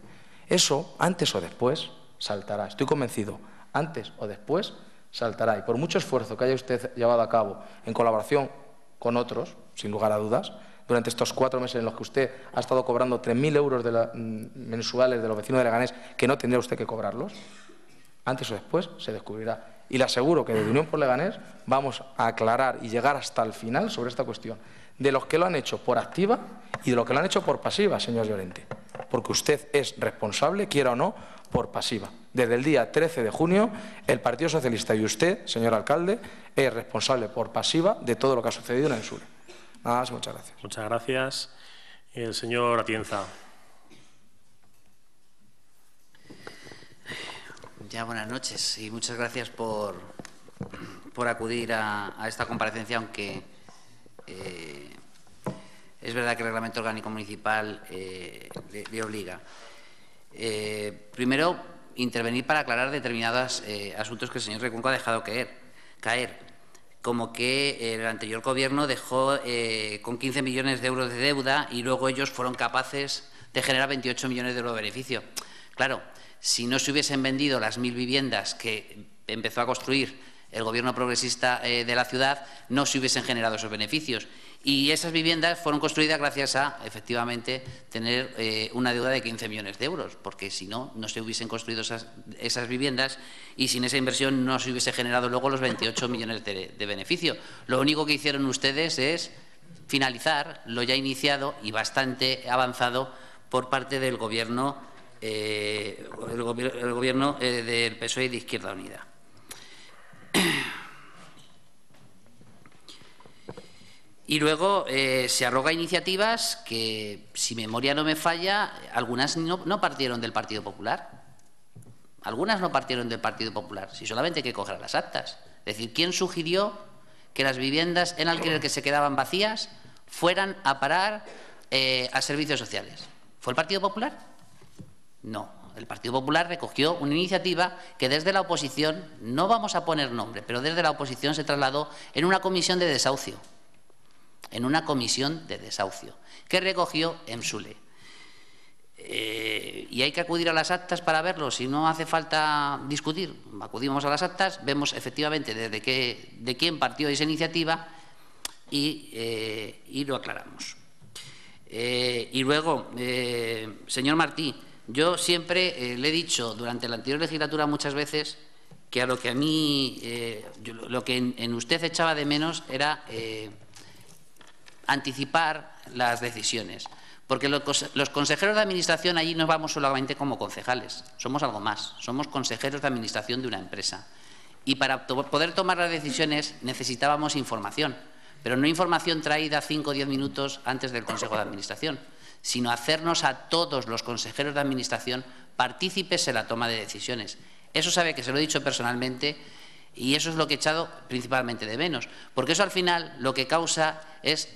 Eso, antes o después, saltará. Estoy convencido, antes o después saltará. Y por mucho esfuerzo que haya usted llevado a cabo en colaboración con otros, sin lugar a dudas, durante estos 4 meses en los que usted ha estado cobrando 3.000 euros mensuales de los vecinos de Leganés, que no tendría usted que cobrarlos, antes o después se descubrirá. Y le aseguro que desde Unión por Leganés vamos a aclarar y llegar hasta el final sobre esta cuestión, de los que lo han hecho por activa y de los que lo han hecho por pasiva, señor Llorente. Porque usted es responsable, quiera o no, por pasiva. Desde el día 13 de junio, el Partido Socialista y usted, señor alcalde, es responsable por pasiva de todo lo que ha sucedido en Ensule. Nada más, muchas gracias. Muchas gracias. El señor Atienza. Ya, buenas noches y muchas gracias por acudir a esta comparecencia, aunque es verdad que el Reglamento Orgánico Municipal le obliga. Primero, intervenir para aclarar determinados asuntos que el señor Recuenco ha dejado caer, como que el anterior Gobierno dejó con 15 millones de euros de deuda y luego ellos fueron capaces de generar 28 millones de euros de beneficio. Claro, si no se hubiesen vendido las 1.000 viviendas que empezó a construir el Gobierno progresista de la ciudad, no se hubiesen generado esos beneficios. Y esas viviendas fueron construidas gracias a, efectivamente, tener una deuda de 15 millones de euros, porque si no, no se hubiesen construido esas viviendas y sin esa inversión no se hubiese generado luego los 28 millones de beneficio. Lo único que hicieron ustedes es finalizar lo ya iniciado y bastante avanzado por parte del Gobierno el Gobierno del PSOE y de Izquierda Unida. Y luego se arroga iniciativas que, si memoria no me falla, algunas no partieron del Partido Popular. Algunas no partieron del Partido Popular, si solamente hay que coger las actas. Es decir, ¿quién sugirió que las viviendas en alquiler que se quedaban vacías fueran a parar a servicios sociales? ¿Fue el Partido Popular? No. El Partido Popular recogió una iniciativa que desde la oposición, no vamos a poner nombre, pero desde la oposición se trasladó en una comisión de desahucio. En una comisión de desahucio que recogió EMSULE. Y hay que acudir a las actas para verlo, si no hace falta discutir. Acudimos a las actas, vemos efectivamente de quién partió esa iniciativa y lo aclaramos. Y luego, señor Martí, yo siempre le he dicho durante la anterior legislatura muchas veces que lo que a mí, lo que en usted echaba de menos era anticipar las decisiones, porque los consejeros de administración allí no vamos solamente como concejales, somos algo más, somos consejeros de administración de una empresa. Y para poder tomar las decisiones necesitábamos información, pero no información traída 5 o 10 minutos antes del Consejo de Administración, sino hacernos a todos los consejeros de administración partícipes en la toma de decisiones. Eso sabe que se lo he dicho personalmente y eso es lo que he echado principalmente de menos, porque eso al final lo que causa es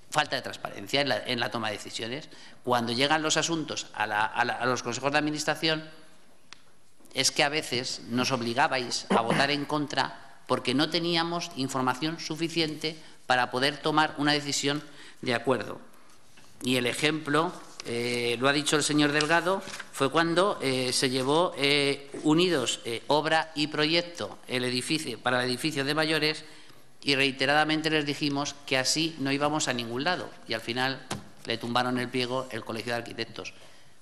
falta de transparencia en la toma de decisiones. Cuando llegan los asuntos a los consejos de administración, es que a veces nos obligabais a votar en contra porque no teníamos información suficiente para poder tomar una decisión de acuerdo. Y el ejemplo, lo ha dicho el señor Delgado, fue cuando se llevó unidos obra y proyecto para el edificio de mayores, y reiteradamente les dijimos que así no íbamos a ningún lado y al final le tumbaron el pliego el Colegio de Arquitectos,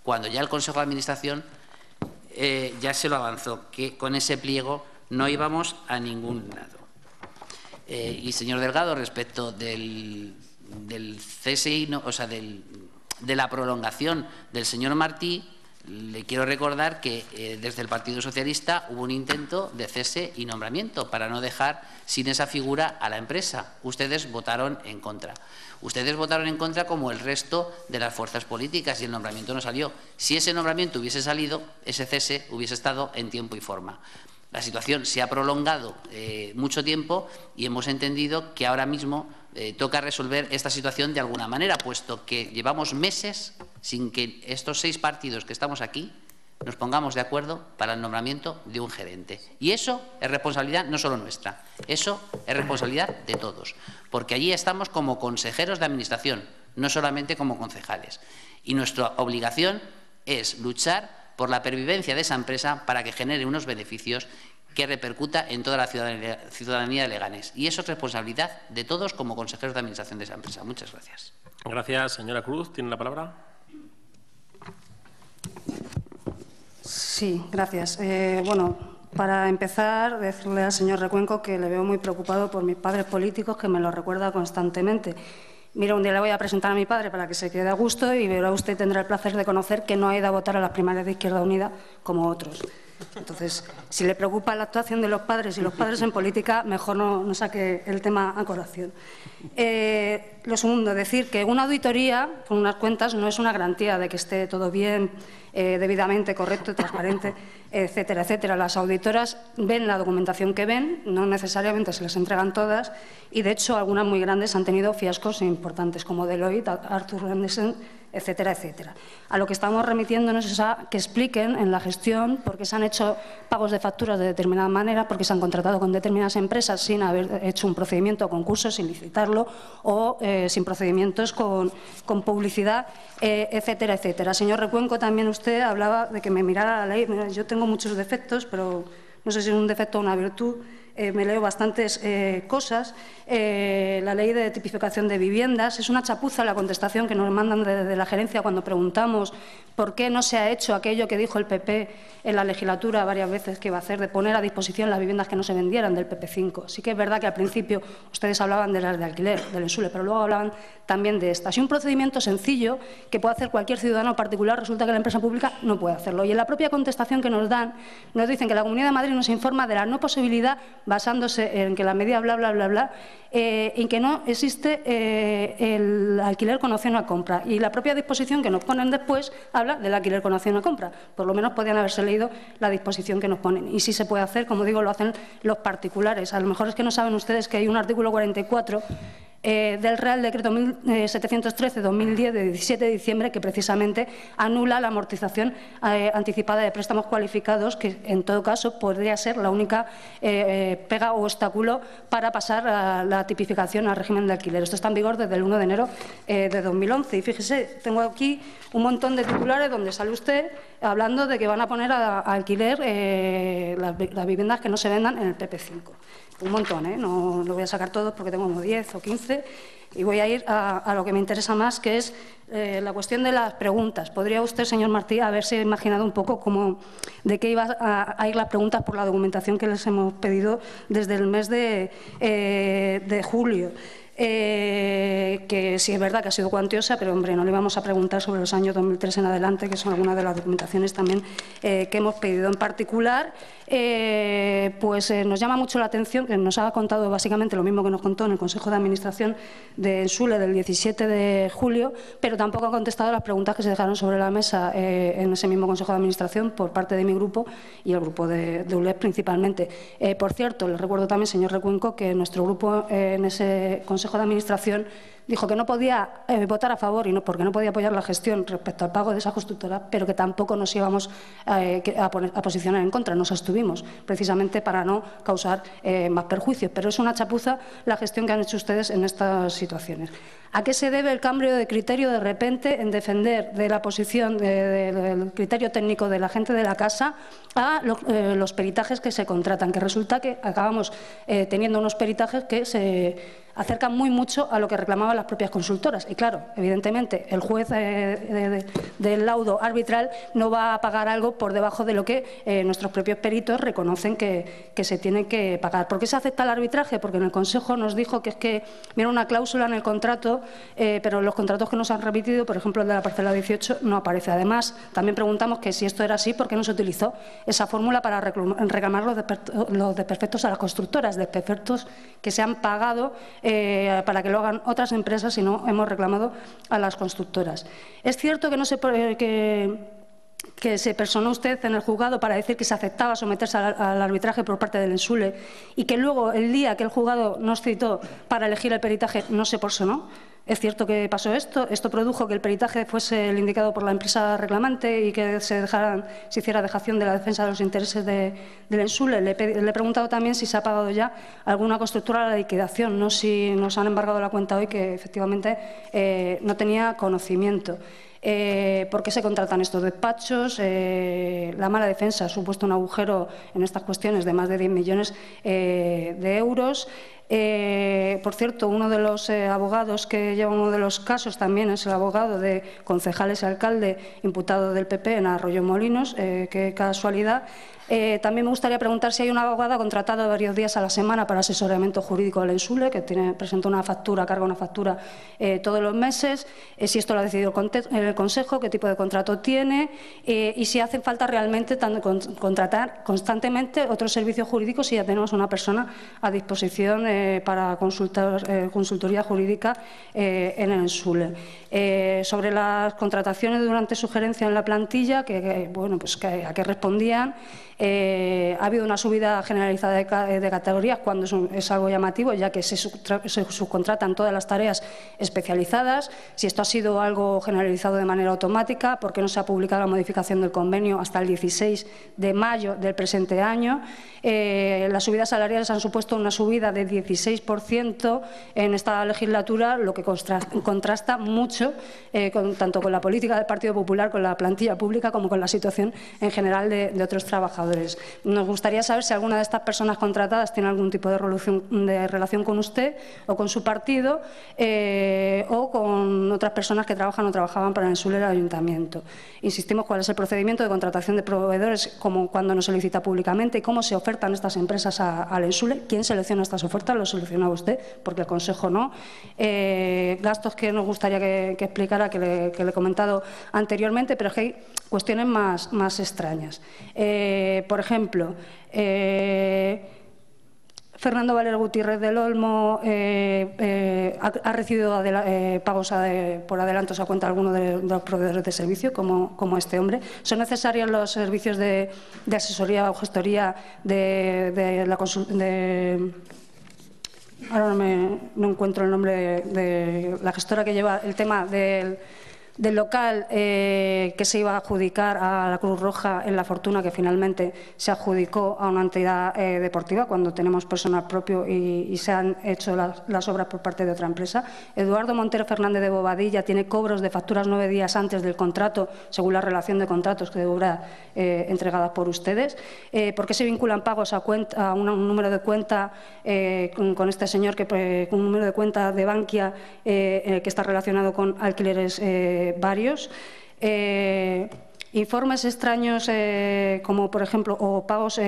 cuando ya el Consejo de Administración ya se lo avanzó, que con ese pliego no íbamos a ningún lado. Y señor Delgado, respecto del CSI, o sea, de la prolongación del señor Martí, le quiero recordar que desde el Partido Socialista hubo un intento de cese y nombramiento para no dejar sin esa figura a la empresa. Ustedes votaron en contra. Ustedes votaron en contra como el resto de las fuerzas políticas y el nombramiento no salió. Si ese nombramiento hubiese salido, ese cese hubiese estado en tiempo y forma. La situación se ha prolongado mucho tiempo y hemos entendido que ahora mismo toca resolver esta situación de alguna manera, puesto que llevamos meses sin que estos 6 partidos que estamos aquí nos pongamos de acuerdo para el nombramiento de un gerente. Y eso es responsabilidad no solo nuestra, eso es responsabilidad de todos, porque allí estamos como consejeros de administración, no solamente como concejales. Y nuestra obligación es luchar por la pervivencia de esa empresa para que genere unos beneficios que repercuta en toda la ciudadanía de Leganés. Y eso es responsabilidad de todos como consejeros de administración de esa empresa. Muchas gracias. Gracias, señora Cruz. ¿Tiene la palabra? Sí, gracias. Bueno, para empezar, decirle al señor Recuenco que le veo muy preocupado por mis padres políticos, que me lo recuerda constantemente. Mira, un día le voy a presentar a mi padre para que se quede a gusto y verá usted, tendrá el placer de conocer que no ha ido a votar a las primarias de Izquierda Unida como otros. Entonces, si le preocupa la actuación de los padres y los padres en política, mejor no saque el tema a colación. Lo segundo, decir que una auditoría con unas cuentas no es una garantía de que esté todo bien, debidamente correcto, transparente, etcétera, etcétera. Las auditoras ven la documentación que ven, no necesariamente se les entregan todas y, de hecho, algunas muy grandes han tenido fiascos importantes como Deloitte, Arthur Andersen, etcétera, etcétera. A lo que estamos remitiéndonos es a que expliquen en la gestión por qué se han hecho pagos de facturas de determinada manera, porque se han contratado con determinadas empresas sin haber hecho un procedimiento o concurso, sin licitarlo, o sin procedimientos con publicidad, etcétera, etcétera. Señor Recuenco, también usted hablaba de que me mirara la ley. Mira, yo tengo muchos defectos, pero no sé si es un defecto o una virtud. me leo bastantes cosas. La ley de tipificación de viviendas, es una chapuza la contestación que nos mandan desde la gerencia cuando preguntamos por qué no se ha hecho aquello que dijo el PP en la legislatura varias veces que iba a hacer, de poner a disposición las viviendas que no se vendieran del PP5. Sí que es verdad que al principio ustedes hablaban de las de alquiler, del ENSULE, pero luego hablaban también de estas. Y un procedimiento sencillo que puede hacer cualquier ciudadano particular, resulta que la empresa pública no puede hacerlo. Y en la propia contestación que nos dan, nos dicen que la Comunidad de Madrid nos informa de la no posibilidad, basándose en que la medida bla, bla, bla, bla, en que no existe el alquiler con opción a compra. Y la propia disposición que nos ponen después habla del alquiler con opción a compra. Por lo menos podían haberse leído la disposición que nos ponen. Y sí se puede hacer, como digo, lo hacen los particulares. A lo mejor es que no saben ustedes que hay un artículo 44 del Real Decreto 1713-2010 de 17 de diciembre que precisamente anula la amortización anticipada de préstamos cualificados, que en todo caso podría ser la única pega o obstáculo para pasar a la tipificación al régimen de alquiler. Esto está en vigor desde el 1 de enero de 2011. Y fíjese, tengo aquí un montón de titulares donde sale usted hablando de que van a poner a alquiler las viviendas que no se vendan en el PP5. Un montón, ¿eh? No lo voy a sacar todos porque tengo como 10 o 15 y voy a ir a lo que me interesa más, que es la cuestión de las preguntas. ¿Podría usted, señor Martí, haberse imaginado un poco de qué iban a ir las preguntas por la documentación que les hemos pedido desde el mes de julio? Que sí es verdad que ha sido cuantiosa, pero hombre, no le vamos a preguntar sobre los años 2003 en adelante, que son algunas de las documentaciones también que hemos pedido. En particular, pues nos llama mucho la atención que nos ha contado básicamente lo mismo que nos contó en el Consejo de Administración de ENSULE del 17 de julio, pero tampoco ha contestado las preguntas que se dejaron sobre la mesa en ese mismo Consejo de Administración por parte de mi grupo y el grupo de ULEP principalmente. Por cierto, les recuerdo también, señor Recuenco, que nuestro grupo en ese Consejo de Administración dijo que no podía votar a favor porque no podía apoyar la gestión respecto al pago de esa constructora, pero que tampoco nos íbamos a posicionar en contra, nos abstuvimos, precisamente para no causar más perjuicios. Pero es una chapuza la gestión que han hecho ustedes en estas situaciones. ¿A qué se debe el cambio de criterio de repente en defender de la posición del criterio técnico de la gente de la casa a los peritajes que se contratan? Que resulta que acabamos teniendo unos peritajes que se acercan muy mucho a lo que reclamaban las propias consultoras. Y claro, evidentemente, el juez del laudo arbitral no va a pagar algo por debajo de lo que nuestros propios peritos reconocen que se tiene que pagar. ¿Por qué se acepta el arbitraje? Porque en el Consejo nos dijo que es que viene una cláusula en el contrato, pero en los contratos que nos han remitido, por ejemplo el de la parcela 18, no aparece. Además, también preguntamos que si esto era así, ¿por qué no se utilizó esa fórmula para reclamar los desperfectos a las constructoras, desperfectos que se han pagado para que lo hagan otras empresas y no hemos reclamado a las constructoras? Es cierto que se personó usted en el juzgado para decir que se aceptaba someterse al arbitraje por parte del ENSULE y que luego, el día que el juzgado nos citó para elegir el peritaje, no se personó. Es cierto que pasó esto. Esto produjo que el peritaje fuese el indicado por la empresa reclamante y que se hiciera dejación de la defensa de los intereses del ENSULE. Le he preguntado también si se ha pagado ya alguna constructora la liquidación, no si nos han embargado la cuenta hoy, que efectivamente no tenía conocimiento. ¿Por qué se contratan estos despachos? La mala defensa ha supuesto un agujero en estas cuestiones de más de 10 millones de euros. Por cierto, uno de los abogados que lleva uno de los casos también es el abogado de concejales y alcalde imputado del PP en Arroyomolinos. Qué casualidad. También me gustaría preguntar si hay una abogada contratada varios días a la semana para asesoramiento jurídico del ENSULE, que presenta una factura, carga una factura todos los meses, si esto lo ha decidido el Consejo, qué tipo de contrato tiene y si hace falta realmente contratar constantemente otros servicios jurídicos si ya tenemos una persona a disposición para consultoría jurídica en el ENSULE. Sobre las contrataciones durante su gerencia en la plantilla, ¿a qué respondían? Ha habido una subida generalizada de categorías cuando es algo llamativo, ya que se subcontratan todas las tareas especializadas. Si esto ha sido algo generalizado de manera automática, ¿por qué no se ha publicado la modificación del convenio hasta el 16 de mayo del presente año? Las subidas salariales han supuesto una subida de 16% en esta legislatura, lo que contrasta mucho tanto con la política del Partido Popular, con la plantilla pública, como con la situación en general de otros trabajadores. proveedores. Nos gustaría saber si alguna de estas personas contratadas tiene algún tipo de relación con usted o con su partido o con otras personas que trabajan o trabajaban para el Ensule del Ayuntamiento. Insistimos, ¿cuál es el procedimiento de contratación de proveedores, como cuando nos solicita públicamente y cómo se ofertan estas empresas al Ensule? ¿Quién selecciona estas ofertas? ¿Lo selecciona usted? Porque el Consejo no. Gastos que nos gustaría que explicara, que le he comentado anteriormente, pero es que hay cuestiones más extrañas. Por ejemplo, Fernando Valero Gutiérrez del Olmo ha recibido pagos por adelantos a cuenta de alguno de los proveedores de servicio, como este hombre. ¿Son necesarios los servicios de asesoría o gestoría ahora no encuentro el nombre de la gestora que lleva el tema del local que se iba a adjudicar a la Cruz Roja en La Fortuna, que finalmente se adjudicó a una entidad deportiva cuando tenemos personal propio y se han hecho las obras por parte de otra empresa? Eduardo Montero Fernández de Bobadilla tiene cobros de facturas 9 días antes del contrato, según la relación de contratos que deberá entregadas por ustedes. ¿Por qué se vinculan pagos a un número de cuenta con este señor, con un número de cuenta de Bankia que está relacionado con alquileres varios? Informes extraños como, por ejemplo, o pagos,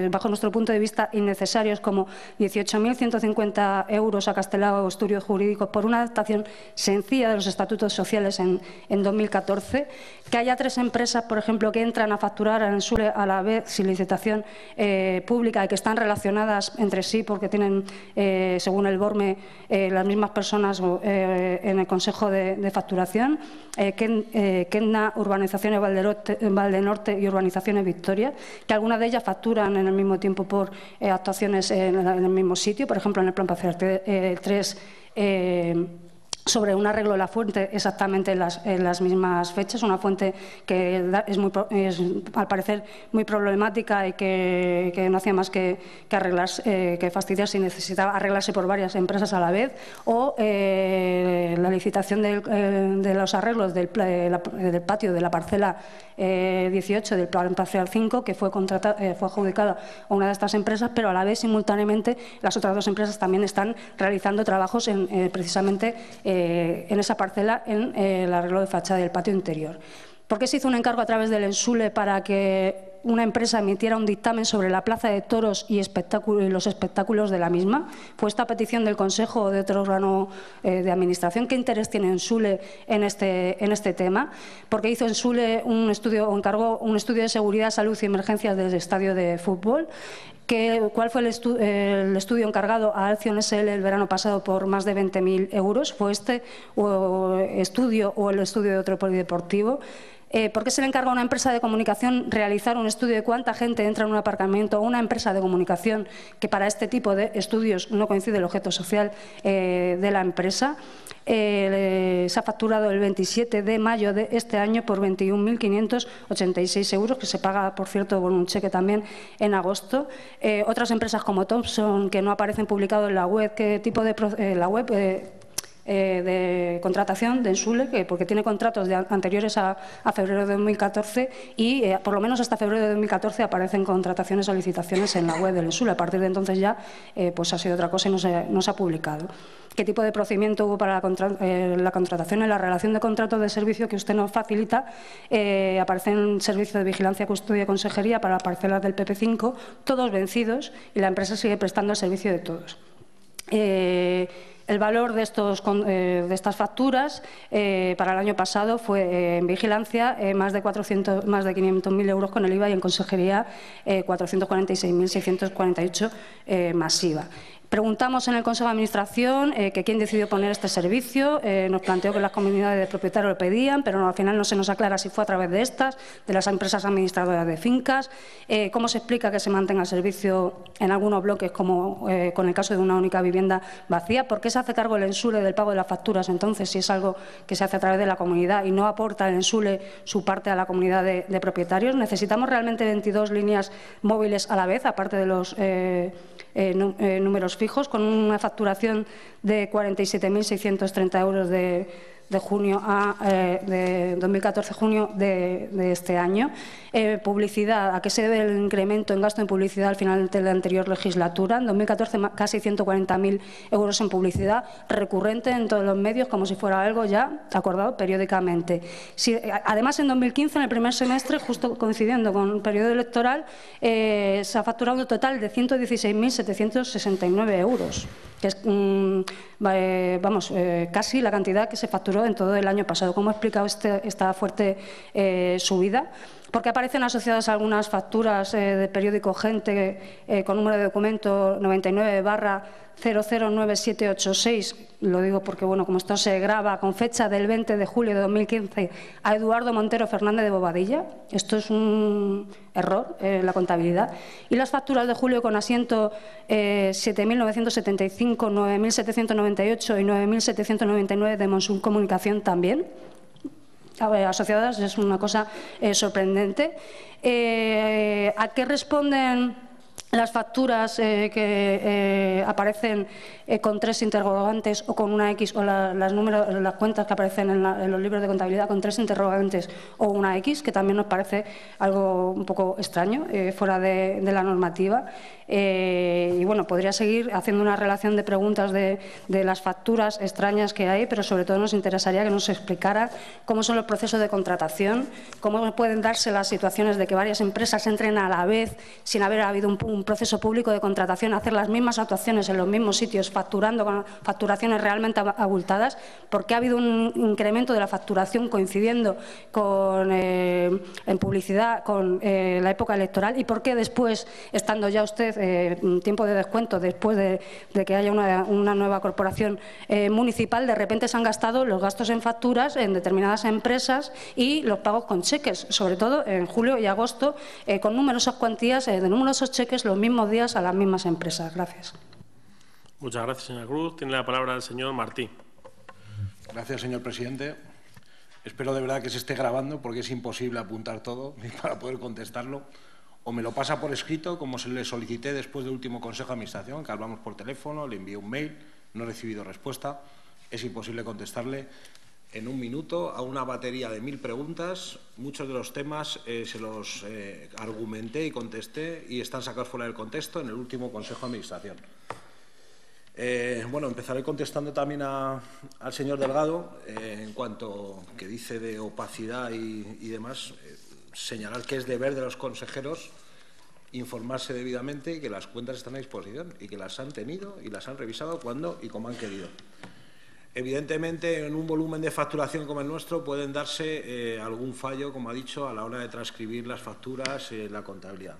bajo nuestro punto de vista, innecesarios, como 18.150 euros a Castelao Estudios Jurídicos por una adaptación sencilla de los estatutos sociales en 2014, que haya 3 empresas, por ejemplo, que entran a facturar al Ensule a la vez sin licitación pública y que están relacionadas entre sí porque tienen, según el BORME, las mismas personas en el Consejo de Facturación, Kenna, Urbanizaciones Valdenorte y Urbanizaciones Victoria, que algunas de ellas facturan en el mismo tiempo por actuaciones en el mismo sitio, por ejemplo, en el plan parcial 3, sobre un arreglo de la fuente exactamente en las mismas fechas, una fuente que es al parecer muy problemática y que no hacía más que arreglarse, que fastidiarse y necesitaba arreglarse por varias empresas a la vez, o la licitación de los arreglos del patio de la parcela 18 del plan parcial 5, que fue adjudicada a una de estas empresas, pero a la vez, simultáneamente, las otras 2 empresas también están realizando trabajos precisamente en esa parcela, en el arreglo de fachada del patio interior. ¿Por qué se hizo un encargo a través del Ensule para que una empresa emitiera un dictamen sobre la plaza de toros y los espectáculos de la misma? ¿Fue esta petición del Consejo o de otro órgano de administración? ¿Qué interés tiene Ensule en este tema? Porque hizo Ensule un estudio, o encargó un estudio de seguridad, salud y emergencias del estadio de fútbol. ¿Cuál fue el estudio encargado a Alcion SL el verano pasado por más de 20.000 euros? ¿Fue este estudio o el estudio de otro polideportivo? ¿Por qué se le encarga a una empresa de comunicación realizar un estudio de cuánta gente entra en un aparcamiento, o una empresa de comunicación que para este tipo de estudios no coincide el objeto social de la empresa? Se ha facturado el 27 de mayo de este año por 21.586 euros, que se paga, por cierto, con un cheque también en agosto. Otras empresas como Thompson, que no aparecen publicados en la web, ¿qué tipo de de contratación de Ensule, porque tiene contratos anteriores a febrero de 2014 y por lo menos hasta febrero de 2014 aparecen contrataciones o licitaciones en la web del Ensule? A partir de entonces ya pues ha sido otra cosa y no se ha publicado. ¿Qué tipo de procedimiento hubo para la contratación? En la relación de contratos de servicio que usted nos facilita aparecen servicios de vigilancia, custodia y consejería para las parcelas del PP5, todos vencidos, y la empresa sigue prestando el servicio de todos. El valor de estas facturas para el año pasado fue en vigilancia más de 500.000 euros con el IVA, y en consejería 446.648 masiva. Preguntamos en el Consejo de Administración que quién decidió poner este servicio. Nos planteó que las comunidades de propietarios lo pedían, pero al final no se nos aclara si fue a través de las empresas administradoras de fincas. ¿Cómo se explica que se mantenga el servicio en algunos bloques, como con el caso de una única vivienda vacía? ¿Por qué se hace cargo el Ensule del pago de las facturas, entonces, si es algo que se hace a través de la comunidad y no aporta el Ensule su parte a la comunidad de propietarios? ¿Necesitamos realmente 22 líneas móviles a la vez, aparte de los números fijos, con una facturación de 47.630 euros de junio de 2014 junio de este año. Publicidad, ¿a qué se debe el incremento en gasto en publicidad al final de la anterior legislatura? En 2014 casi 140.000 euros en publicidad, recurrente en todos los medios, como si fuera algo ya acordado periódicamente. Además, en 2015, en el primer semestre, justo coincidiendo con el periodo electoral, se ha facturado un total de 116.769 euros, que es casi la cantidad que se facturó en todo el año pasado. ¿Cómo he explicado esta fuerte subida? Porque aparecen asociadas algunas facturas de periódico Gente con número de documento 99/009786. Lo digo porque, bueno, como esto se graba con fecha del 20 de julio de 2015 a Eduardo Montero Fernández de Bobadilla. Esto es un error en la contabilidad. Y las facturas de julio con asiento 7.975, 9.798 y 9.799 de Monsum Comunicación también. Asociadas, es una cosa sorprendente. ¿A qué responden las facturas que aparecen con 3 interrogantes o con una X, o las cuentas que aparecen en los libros de contabilidad con 3 interrogantes o una X, que también nos parece algo un poco extraño, fuera de la normativa? Y bueno, podría seguir haciendo una relación de preguntas de las facturas extrañas que hay, pero sobre todo nos interesaría que nos explicara cómo son los procesos de contratación, cómo pueden darse las situaciones de que varias empresas entren a la vez sin haber habido un proceso público de contratación, hacer las mismas actuaciones en los mismos sitios, facturando con facturaciones realmente abultadas, porque ha habido un incremento de la facturación coincidiendo con en publicidad con la época electoral, y por qué después, estando ya usted tiempo de descuento, después de que haya una nueva corporación municipal, de repente se han gastado los gastos en facturas en determinadas empresas y los pagos con cheques, sobre todo en julio y agosto, con numerosas cuantías de numerosos cheques los mismos días a las mismas empresas. Gracias. Muchas gracias, señora Cruz. Tiene la palabra el señor Martí. Gracias, señor presidente. Espero de verdad que se esté grabando, porque es imposible apuntar todo para poder contestarlo. O me lo pasa por escrito, como se le solicité después del último Consejo de Administración, que hablamos por teléfono, le envié un mail, no he recibido respuesta. Es imposible contestarle en un minuto a una batería de 1000 preguntas. Muchos de los temas se los argumenté y contesté y están sacados fuera del contexto en el último Consejo de Administración. Bueno, empezaré contestando también al señor Delgado en cuanto que dice de opacidad y demás. Señalar que es deber de los consejeros informarse debidamente y que las cuentas están a disposición y que las han tenido y las han revisado cuando y como han querido. Evidentemente, en un volumen de facturación como el nuestro pueden darse algún fallo, como ha dicho, a la hora de transcribir las facturas en la contabilidad.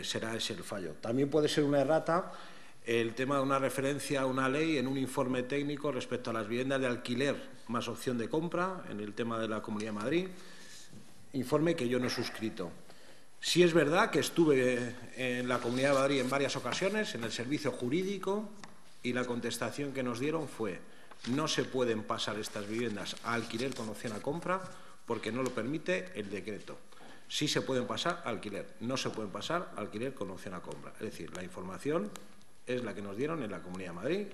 Será ese el fallo. También puede ser una errata el tema de una referencia a una ley en un informe técnico respecto a las viviendas de alquiler más opción de compra en el tema de la Comunidad de Madrid, informe que yo no he suscrito. Sí es verdad que estuve en la Comunidad de Madrid en varias ocasiones, en el servicio jurídico, y la contestación que nos dieron fue: no se pueden pasar estas viviendas a alquiler con opción a compra porque no lo permite el decreto. Sí se pueden pasar a alquiler, no se pueden pasar a alquiler con opción a compra. Es decir, la información es la que nos dieron en la Comunidad de Madrid,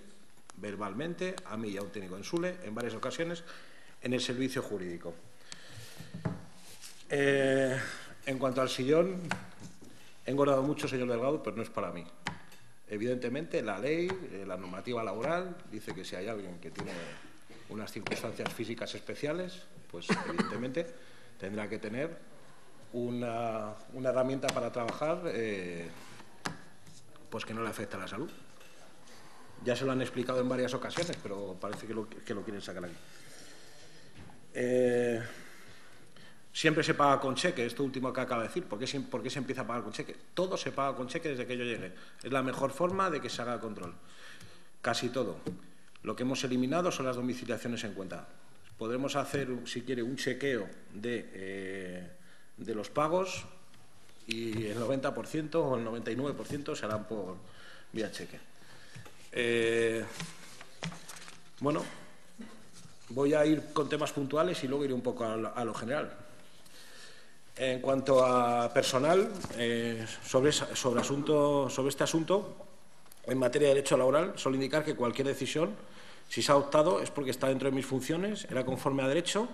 verbalmente, a mí y a un técnico en SULE, en varias ocasiones, en el servicio jurídico. En cuanto al sillón, he engordado mucho, señor Delgado, pero no es para mí. Evidentemente, la ley, la normativa laboral, dice que si hay alguien que tiene unas circunstancias físicas especiales, pues evidentemente tendrá que tener una herramienta para trabajar pues que no le afecte a la salud. Ya se lo han explicado en varias ocasiones, pero parece que lo quieren sacar aquí. Siempre se paga con cheque, esto último que acaba de decir. ¿Por qué se empieza a pagar con cheque? Todo se paga con cheque desde que yo llegue. Es la mejor forma de que se haga control. Casi todo. Lo que hemos eliminado son las domiciliaciones en cuenta. Podremos hacer, si quiere, un chequeo de los pagos y el 90% o el 99% se harán por vía cheque. Bueno, voy a ir con temas puntuales y luego iré un poco a lo general. En cuanto a personal, sobre este asunto, en materia de derecho laboral, solo indicar que cualquier decisión Si se ha adoptado es porque está dentro de mis funciones, era conforme a derecho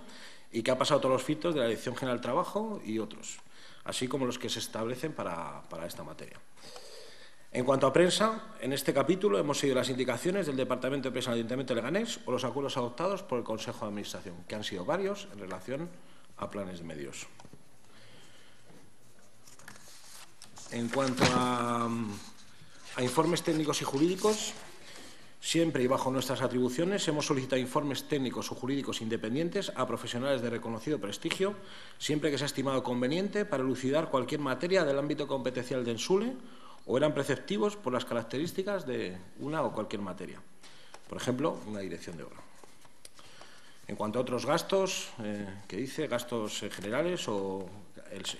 y que ha pasado todos los filtros de la Dirección General del Trabajo y otros, así como los que se establecen para esta materia. En cuanto a prensa, en este capítulo hemos seguido las indicaciones del Departamento de Prensa del Ayuntamiento de Leganés o los acuerdos adoptados por el Consejo de Administración, que han sido varios en relación a planes de medios. En cuanto a informes técnicos y jurídicos, siempre y bajo nuestras atribuciones hemos solicitado informes técnicos o jurídicos independientes a profesionales de reconocido prestigio, siempre que sea estimado conveniente para elucidar cualquier materia del ámbito competencial de Ensule o eran preceptivos por las características de una o cualquier materia. Por ejemplo, una dirección de obra. En cuanto a otros gastos, que dice, gastos generales o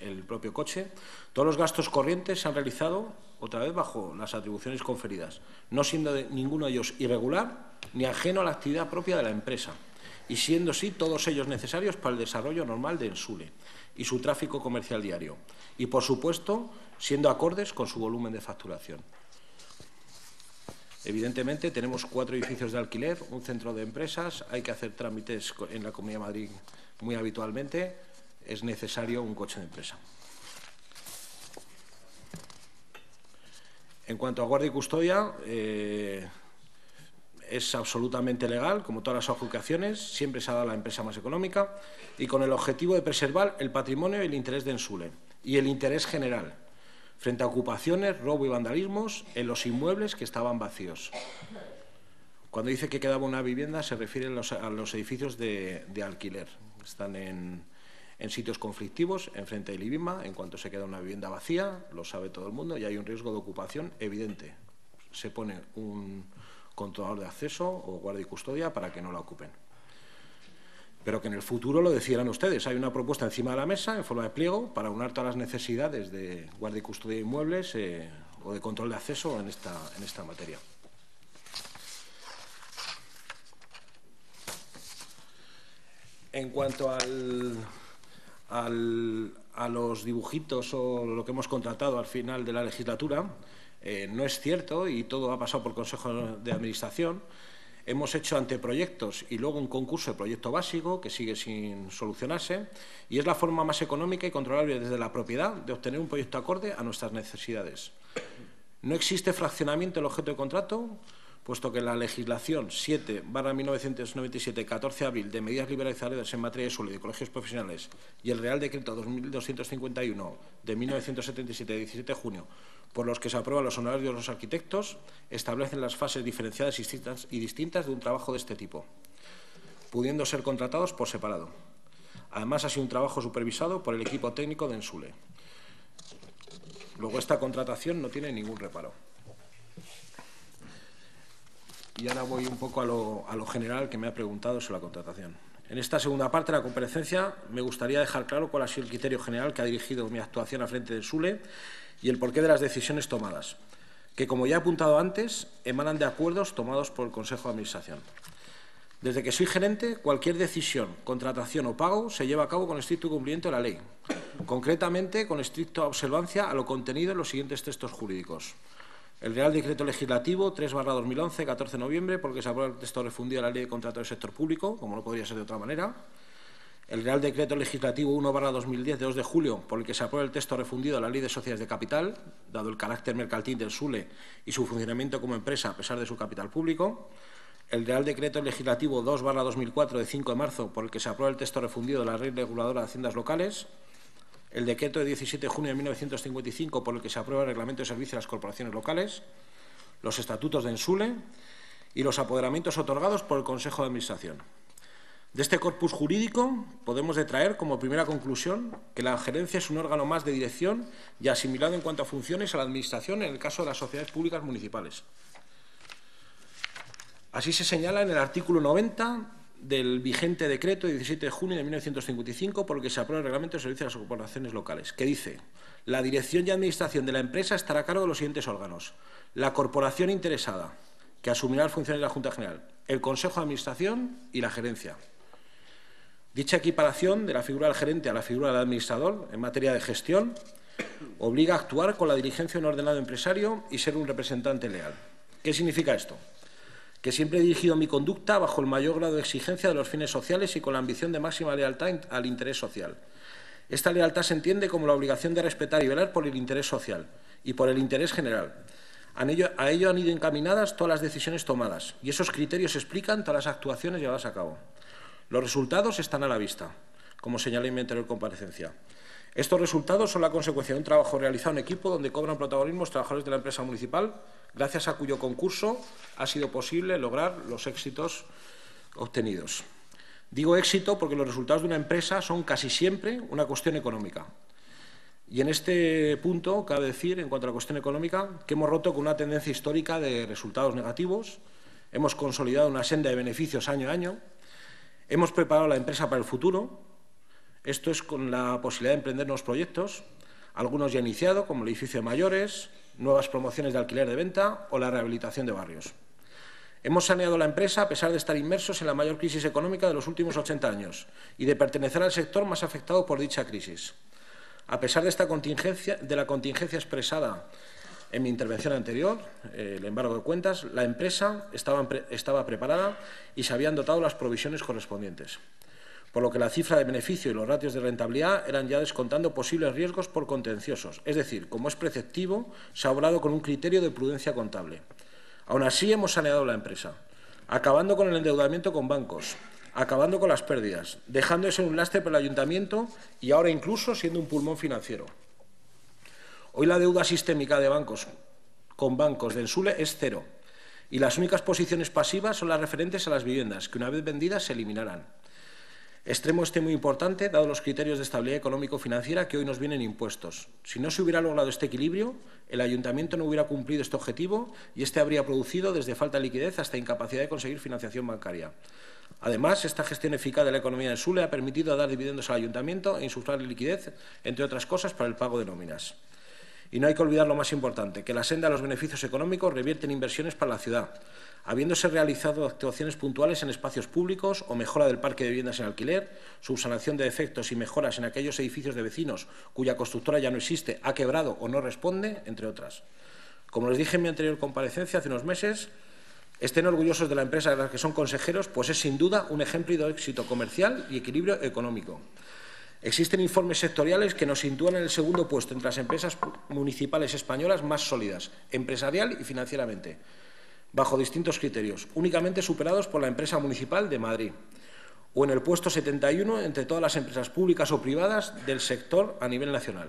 el propio coche, todos los gastos corrientes se han realizado otra vez bajo las atribuciones conferidas, no siendo ninguno de ellos irregular ni ajeno a la actividad propia de la empresa y siendo sí todos ellos necesarios para el desarrollo normal de Ensule y su tráfico comercial diario y, por supuesto, siendo acordes con su volumen de facturación. Evidentemente, tenemos 4 edificios de alquiler, un centro de empresas, hay que hacer trámites en la Comunidad de Madrid muy habitualmente, es necesario un coche de empresa. En cuanto a guardia y custodia, es absolutamente legal, como todas las adjudicaciones, siempre se ha dado a la empresa más económica y con el objetivo de preservar el patrimonio y el interés de Ensule y el interés general, frente a ocupaciones, robo y vandalismos en los inmuebles que estaban vacíos. Cuando dice que quedaba una vivienda se refiere a los edificios de alquiler. Están en sitios conflictivos, enfrente del IBIMA. En cuanto se queda una vivienda vacía, lo sabe todo el mundo, y hay un riesgo de ocupación evidente. Se pone un controlador de acceso o guardia y custodia para que no la ocupen. Pero que en el futuro lo decidirán ustedes. Hay una propuesta encima de la mesa, en forma de pliego, para unar todas las necesidades de guardia y custodia de inmuebles o de control de acceso en esta materia. En cuanto a los dibujitos o lo que hemos contratado al final de la legislatura, no es cierto, y todo ha pasado por el Consejo de Administración. Hemos hecho anteproyectos y luego un concurso de proyecto básico que sigue sin solucionarse y es la forma más económica y controlable desde la propiedad de obtener un proyecto acorde a nuestras necesidades. No existe fraccionamiento del objeto de contrato, puesto que la legislación 7/1997, 14 de abril, de medidas liberalizadoras en materia de suelo y de colegios profesionales y el Real Decreto 2251 de 1977, 17 de junio, por los que se aprueban los honorarios de los arquitectos, establecen las fases diferenciadas y distintas de un trabajo de este tipo, pudiendo ser contratados por separado. Además, ha sido un trabajo supervisado por el equipo técnico de Ensule. Luego, esta contratación no tiene ningún reparo. Y ahora voy un poco a lo general que me ha preguntado sobre la contratación. En esta segunda parte de la comparecencia me gustaría dejar claro cuál ha sido el criterio general que ha dirigido mi actuación al frente de Ensule y el porqué de las decisiones tomadas, que, como ya he apuntado antes, emanan de acuerdos tomados por el Consejo de Administración. Desde que soy gerente, cualquier decisión, contratación o pago se lleva a cabo con estricto cumplimiento de la ley, concretamente con estricta observancia a lo contenido en los siguientes textos jurídicos. El Real Decreto Legislativo 3/2011, 14 de noviembre, por el que se aprueba el texto refundido de la Ley de Contratos del Sector Público, como no podría ser de otra manera. El Real Decreto Legislativo 1/2010, de 2 de julio, por el que se aprueba el texto refundido de la Ley de Sociedades de Capital, dado el carácter mercantil del Ensule y su funcionamiento como empresa a pesar de su capital público. El Real Decreto Legislativo 2/2004, de 5 de marzo, por el que se aprueba el texto refundido de la Ley Reguladora de Haciendas Locales. El Decreto de 17 de junio de 1955, por el que se aprueba el Reglamento de Servicio de las Corporaciones Locales. Los Estatutos de Ensule y los apoderamientos otorgados por el Consejo de Administración. De este corpus jurídico podemos detraer como primera conclusión que la gerencia es un órgano más de dirección y asimilado en cuanto a funciones a la Administración en el caso de las sociedades públicas municipales. Así se señala en el artículo 90 del vigente decreto de 17 de junio de 1955, por el que se aprueba el Reglamento de Servicio de las Corporaciones Locales, que dice: la dirección y administración de la empresa estará a cargo de los siguientes órganos: la corporación interesada, que asumirá las funciones de la Junta General, el Consejo de Administración y la gerencia. Dicha equiparación de la figura del gerente a la figura del administrador en materia de gestión obliga a actuar con la diligencia de un ordenado empresario y ser un representante leal. ¿Qué significa esto? que siempre he dirigido mi conducta bajo el mayor grado de exigencia de los fines sociales y con la ambición de máxima lealtad al interés social. Esta lealtad se entiende como la obligación de respetar y velar por el interés social y por el interés general. A ello han ido encaminadas todas las decisiones tomadas y esos criterios explican todas las actuaciones llevadas a cabo. Los resultados están a la vista, como señalé en mi anterior comparecencia. Estos resultados son la consecuencia de un trabajo realizado en equipo donde cobran protagonismo los trabajadores de la empresa municipal, gracias a cuyo concurso ha sido posible lograr los éxitos obtenidos. Digo éxito porque los resultados de una empresa son casi siempre una cuestión económica. Y en este punto cabe decir, en cuanto a la cuestión económica, que hemos roto con una tendencia histórica de resultados negativos, hemos consolidado una senda de beneficios año a año, hemos preparado la empresa para el futuro. Esto es con la posibilidad de emprender nuevos proyectos, algunos ya iniciados, como el edificio de mayores, nuevas promociones de alquiler de venta o la rehabilitación de barrios. Hemos saneado la empresa a pesar de estar inmersos en la mayor crisis económica de los últimos 80 años y de pertenecer al sector más afectado por dicha crisis. A pesar de la contingencia expresada en mi intervención anterior, el embargo de cuentas, la empresa estaba preparada y se habían dotado las provisiones correspondientes, por lo que la cifra de beneficio y los ratios de rentabilidad eran ya descontando posibles riesgos por contenciosos. Es decir, como es preceptivo, se ha obrado con un criterio de prudencia contable. Aún así, hemos saneado la empresa, acabando con el endeudamiento con bancos, acabando con las pérdidas, dejando de ser un lastre para el ayuntamiento y ahora incluso siendo un pulmón financiero. Hoy la deuda sistémica de bancos con bancos de Ensule es cero y las únicas posiciones pasivas son las referentes a las viviendas, que una vez vendidas se eliminarán. Extremo muy importante, dado los criterios de estabilidad económico-financiera que hoy nos vienen impuestos. Si no se hubiera logrado este equilibrio, el ayuntamiento no hubiera cumplido este objetivo y este habría producido desde falta de liquidez hasta incapacidad de conseguir financiación bancaria. Además, esta gestión eficaz de la economía de Ensule ha permitido dar dividendos al ayuntamiento e insuflar liquidez, entre otras cosas, para el pago de nóminas. Y no hay que olvidar lo más importante, que la senda de los beneficios económicos revierte en inversiones para la ciudad, habiéndose realizado actuaciones puntuales en espacios públicos o mejora del parque de viviendas en alquiler, subsanación de defectos y mejoras en aquellos edificios de vecinos cuya constructora ya no existe, ha quebrado o no responde, entre otras. Como les dije en mi anterior comparecencia hace unos meses, estén orgullosos de la empresa de la que son consejeros, pues es sin duda un ejemplo de éxito comercial y equilibrio económico. Existen informes sectoriales que nos sitúan en el segundo puesto entre las empresas municipales españolas más sólidas, empresarial y financieramente, bajo distintos criterios, únicamente superados por la empresa municipal de Madrid, o en el puesto 71 entre todas las empresas públicas o privadas del sector a nivel nacional.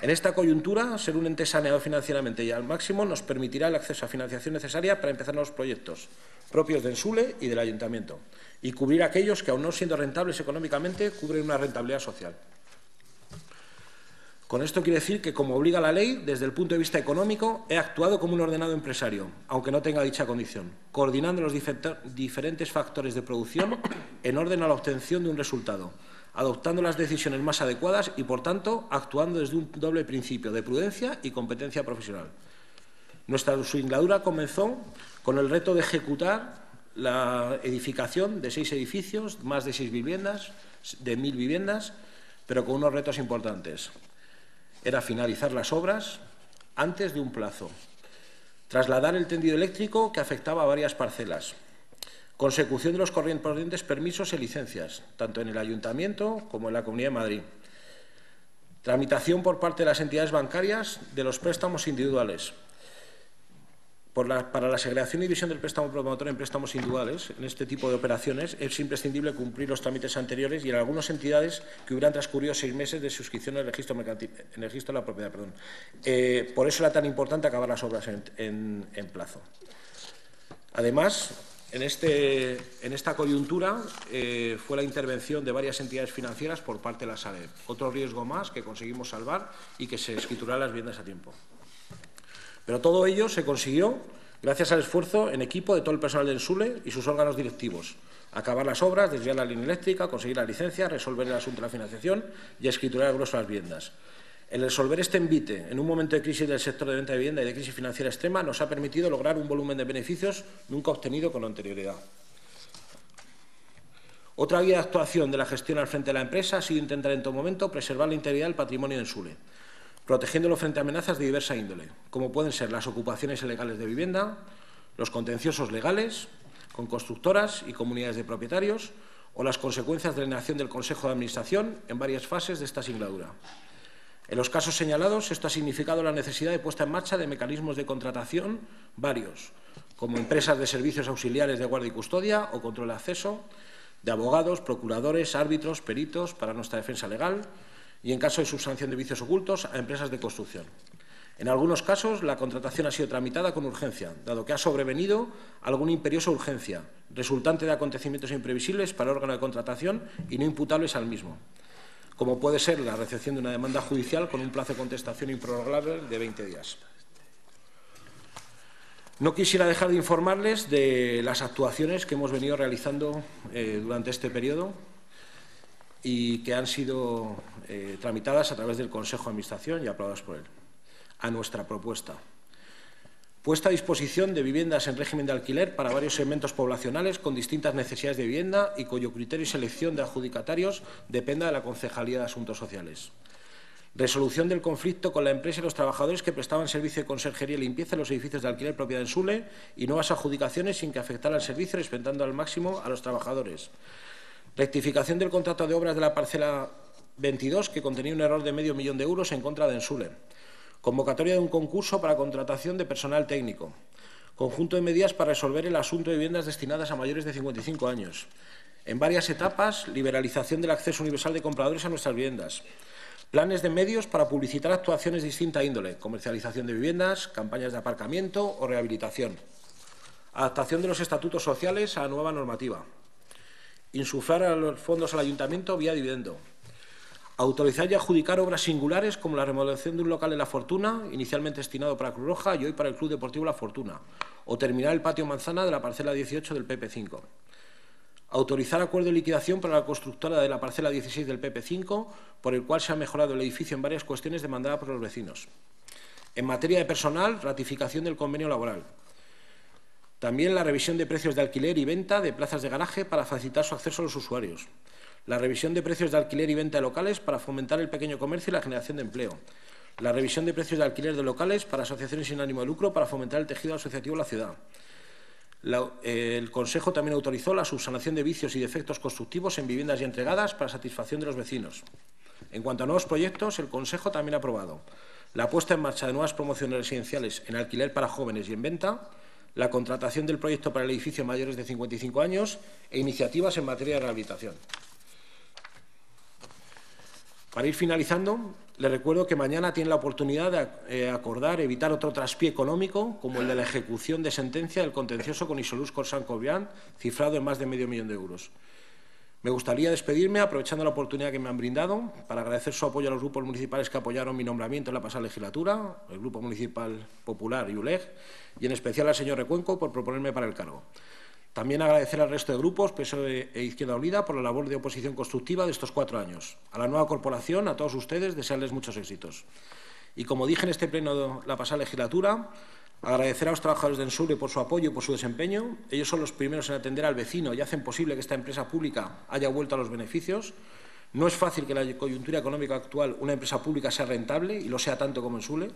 En esta coyuntura, ser un ente saneado financieramente y al máximo nos permitirá el acceso a financiación necesaria para empezar nuevos proyectos propios de Ensule y del Ayuntamiento y cubrir aquellos que, aun no siendo rentables económicamente, cubren una rentabilidad social. Con esto quiero decir que, como obliga la ley, desde el punto de vista económico, he actuado como un ordenado empresario, aunque no tenga dicha condición, coordinando los diferentes factores de producción en orden a la obtención de un resultado, adoptando las decisiones más adecuadas y, por tanto, actuando desde un doble principio de prudencia y competencia profesional. Nuestra singladura comenzó con el reto de ejecutar la edificación de 6 edificios, más de 6 viviendas, de 1000 viviendas, pero con unos retos importantes. Era finalizar las obras antes de un plazo, trasladar el tendido eléctrico que afectaba a varias parcelas, consecución de los correspondientes permisos y licencias, tanto en el Ayuntamiento como en la Comunidad de Madrid, tramitación por parte de las entidades bancarias de los préstamos individuales. Para la segregación y división del préstamo promotor en préstamos individuales, en este tipo de operaciones, es imprescindible cumplir los trámites anteriores y en algunas entidades que hubieran transcurrido 6 meses de suscripción en el registro de la propiedad. Por eso era tan importante acabar las obras en plazo. Además, en esta coyuntura fue la intervención de varias entidades financieras por parte de la Sareb. Otro riesgo más que conseguimos salvar y que se escrituraran las viviendas a tiempo. Pero todo ello se consiguió gracias al esfuerzo en equipo de todo el personal de Ensule y sus órganos directivos. Acabar las obras, desviar la línea eléctrica, conseguir la licencia, resolver el asunto de la financiación y escriturar el grueso de las viviendas. El resolver este envite en un momento de crisis del sector de venta de vivienda y de crisis financiera extrema nos ha permitido lograr un volumen de beneficios nunca obtenido con anterioridad. Otra vía de actuación de la gestión al frente de la empresa ha sido intentar en todo momento preservar la integridad del patrimonio de Ensule, protegiéndolo frente a amenazas de diversa índole, como pueden ser las ocupaciones ilegales de vivienda, los contenciosos legales con constructoras y comunidades de propietarios o las consecuencias de la inacción del Consejo de Administración en varias fases de esta singladura. En los casos señalados, esto ha significado la necesidad de puesta en marcha de mecanismos de contratación varios, como empresas de servicios auxiliares de guardia y custodia o control de acceso, de abogados, procuradores, árbitros, peritos para nuestra defensa legal y, en caso de subsanción de vicios ocultos, a empresas de construcción. En algunos casos, la contratación ha sido tramitada con urgencia, dado que ha sobrevenido alguna imperiosa urgencia, resultante de acontecimientos imprevisibles para el órgano de contratación y no imputables al mismo, como puede ser la recepción de una demanda judicial con un plazo de contestación improrrogable de 20 días. No quisiera dejar de informarles de las actuaciones que hemos venido realizando durante este periodo y que han sido tramitadas a través del Consejo de Administración y aprobadas por él. A nuestra propuesta. Puesta a disposición de viviendas en régimen de alquiler para varios segmentos poblacionales con distintas necesidades de vivienda y cuyo criterio y selección de adjudicatarios dependa de la Concejalía de Asuntos Sociales. Resolución del conflicto con la empresa y los trabajadores que prestaban servicio de conserjería y limpieza en los edificios de alquiler propiedad en Sule y nuevas adjudicaciones sin que afectara al servicio, respetando al máximo a los trabajadores. Rectificación del contrato de obras de la parcela 22 que contenía un error de medio millón de euros en contra de Ensule. Convocatoria de un concurso para contratación de personal técnico. Conjunto de medidas para resolver el asunto de viviendas destinadas a mayores de 55 años. En varias etapas, liberalización del acceso universal de compradores a nuestras viviendas. Planes de medios para publicitar actuaciones de distinta índole, comercialización de viviendas, campañas de aparcamiento o rehabilitación. Adaptación de los estatutos sociales a la nueva normativa. Insuflar a los fondos al ayuntamiento vía dividendo. Autorizar y adjudicar obras singulares como la remodelación de un local en La Fortuna, inicialmente destinado para Cruz Roja y hoy para el Club Deportivo La Fortuna, o terminar el patio manzana de la parcela 18 del PP5. Autorizar acuerdo de liquidación para la constructora de la parcela 16 del PP5, por el cual se ha mejorado el edificio en varias cuestiones demandadas por los vecinos. En materia de personal, ratificación del convenio laboral. También la revisión de precios de alquiler y venta de plazas de garaje para facilitar su acceso a los usuarios. La revisión de precios de alquiler y venta de locales para fomentar el pequeño comercio y la generación de empleo. La revisión de precios de alquiler de locales para asociaciones sin ánimo de lucro para fomentar el tejido asociativo de la ciudad. El Consejo también autorizó la subsanación de vicios y defectos constructivos en viviendas ya entregadas para satisfacción de los vecinos. En cuanto a nuevos proyectos, el Consejo también ha aprobado la puesta en marcha de nuevas promociones residenciales en alquiler para jóvenes y en venta, la contratación del proyecto para el edificio mayores de 55 años e iniciativas en materia de rehabilitación. Para ir finalizando, les recuerdo que mañana tienen la oportunidad de acordar evitar otro traspié económico como el de la ejecución de sentencia del contencioso con Isolus Corsan Covian, cifrado en más de medio millón de euros. Me gustaría despedirme aprovechando la oportunidad que me han brindado para agradecer su apoyo a los grupos municipales que apoyaron mi nombramiento en la pasada legislatura, el Grupo Municipal Popular y ULEG, y en especial al señor Recuenco por proponerme para el cargo. También agradecer al resto de grupos, PSOE e Izquierda Unida, por la labor de oposición constructiva de estos 4 años. A la nueva corporación, a todos ustedes, desearles muchos éxitos. Y como dije en este pleno de la pasada legislatura, agradecer a los trabajadores de Ensure por su apoyo y por su desempeño. Ellos son los primeros en atender al vecino y hacen posible que esta empresa pública haya vuelto a los beneficios. No es fácil que en la coyuntura económica actual una empresa pública sea rentable y lo sea tanto como Ensure,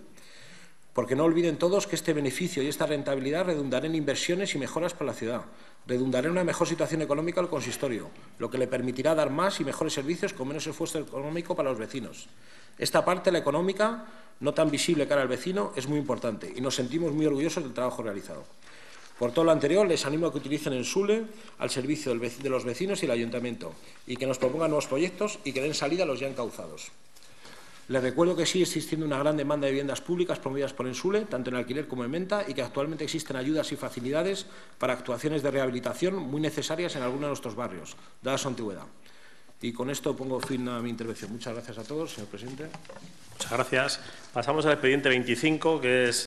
porque no olviden todos que este beneficio y esta rentabilidad redundarán en inversiones y mejoras para la ciudad, redundarán en una mejor situación económica al consistorio, lo que le permitirá dar más y mejores servicios con menos esfuerzo económico para los vecinos. Esta parte, la económica, no tan visible cara al vecino, es muy importante y nos sentimos muy orgullosos del trabajo realizado. Por todo lo anterior, les animo a que utilicen Ensule al servicio de los vecinos y el ayuntamiento y que nos propongan nuevos proyectos y que den salida a los ya encauzados. Les recuerdo que sigue existiendo una gran demanda de viviendas públicas promovidas por Ensule, tanto en alquiler como en venta, y que actualmente existen ayudas y facilidades para actuaciones de rehabilitación muy necesarias en algunos de nuestros barrios, dada su antigüedad. Y con esto pongo fin a mi intervención. Muchas gracias a todos, señor presidente. Muchas gracias. Pasamos al expediente 25, que es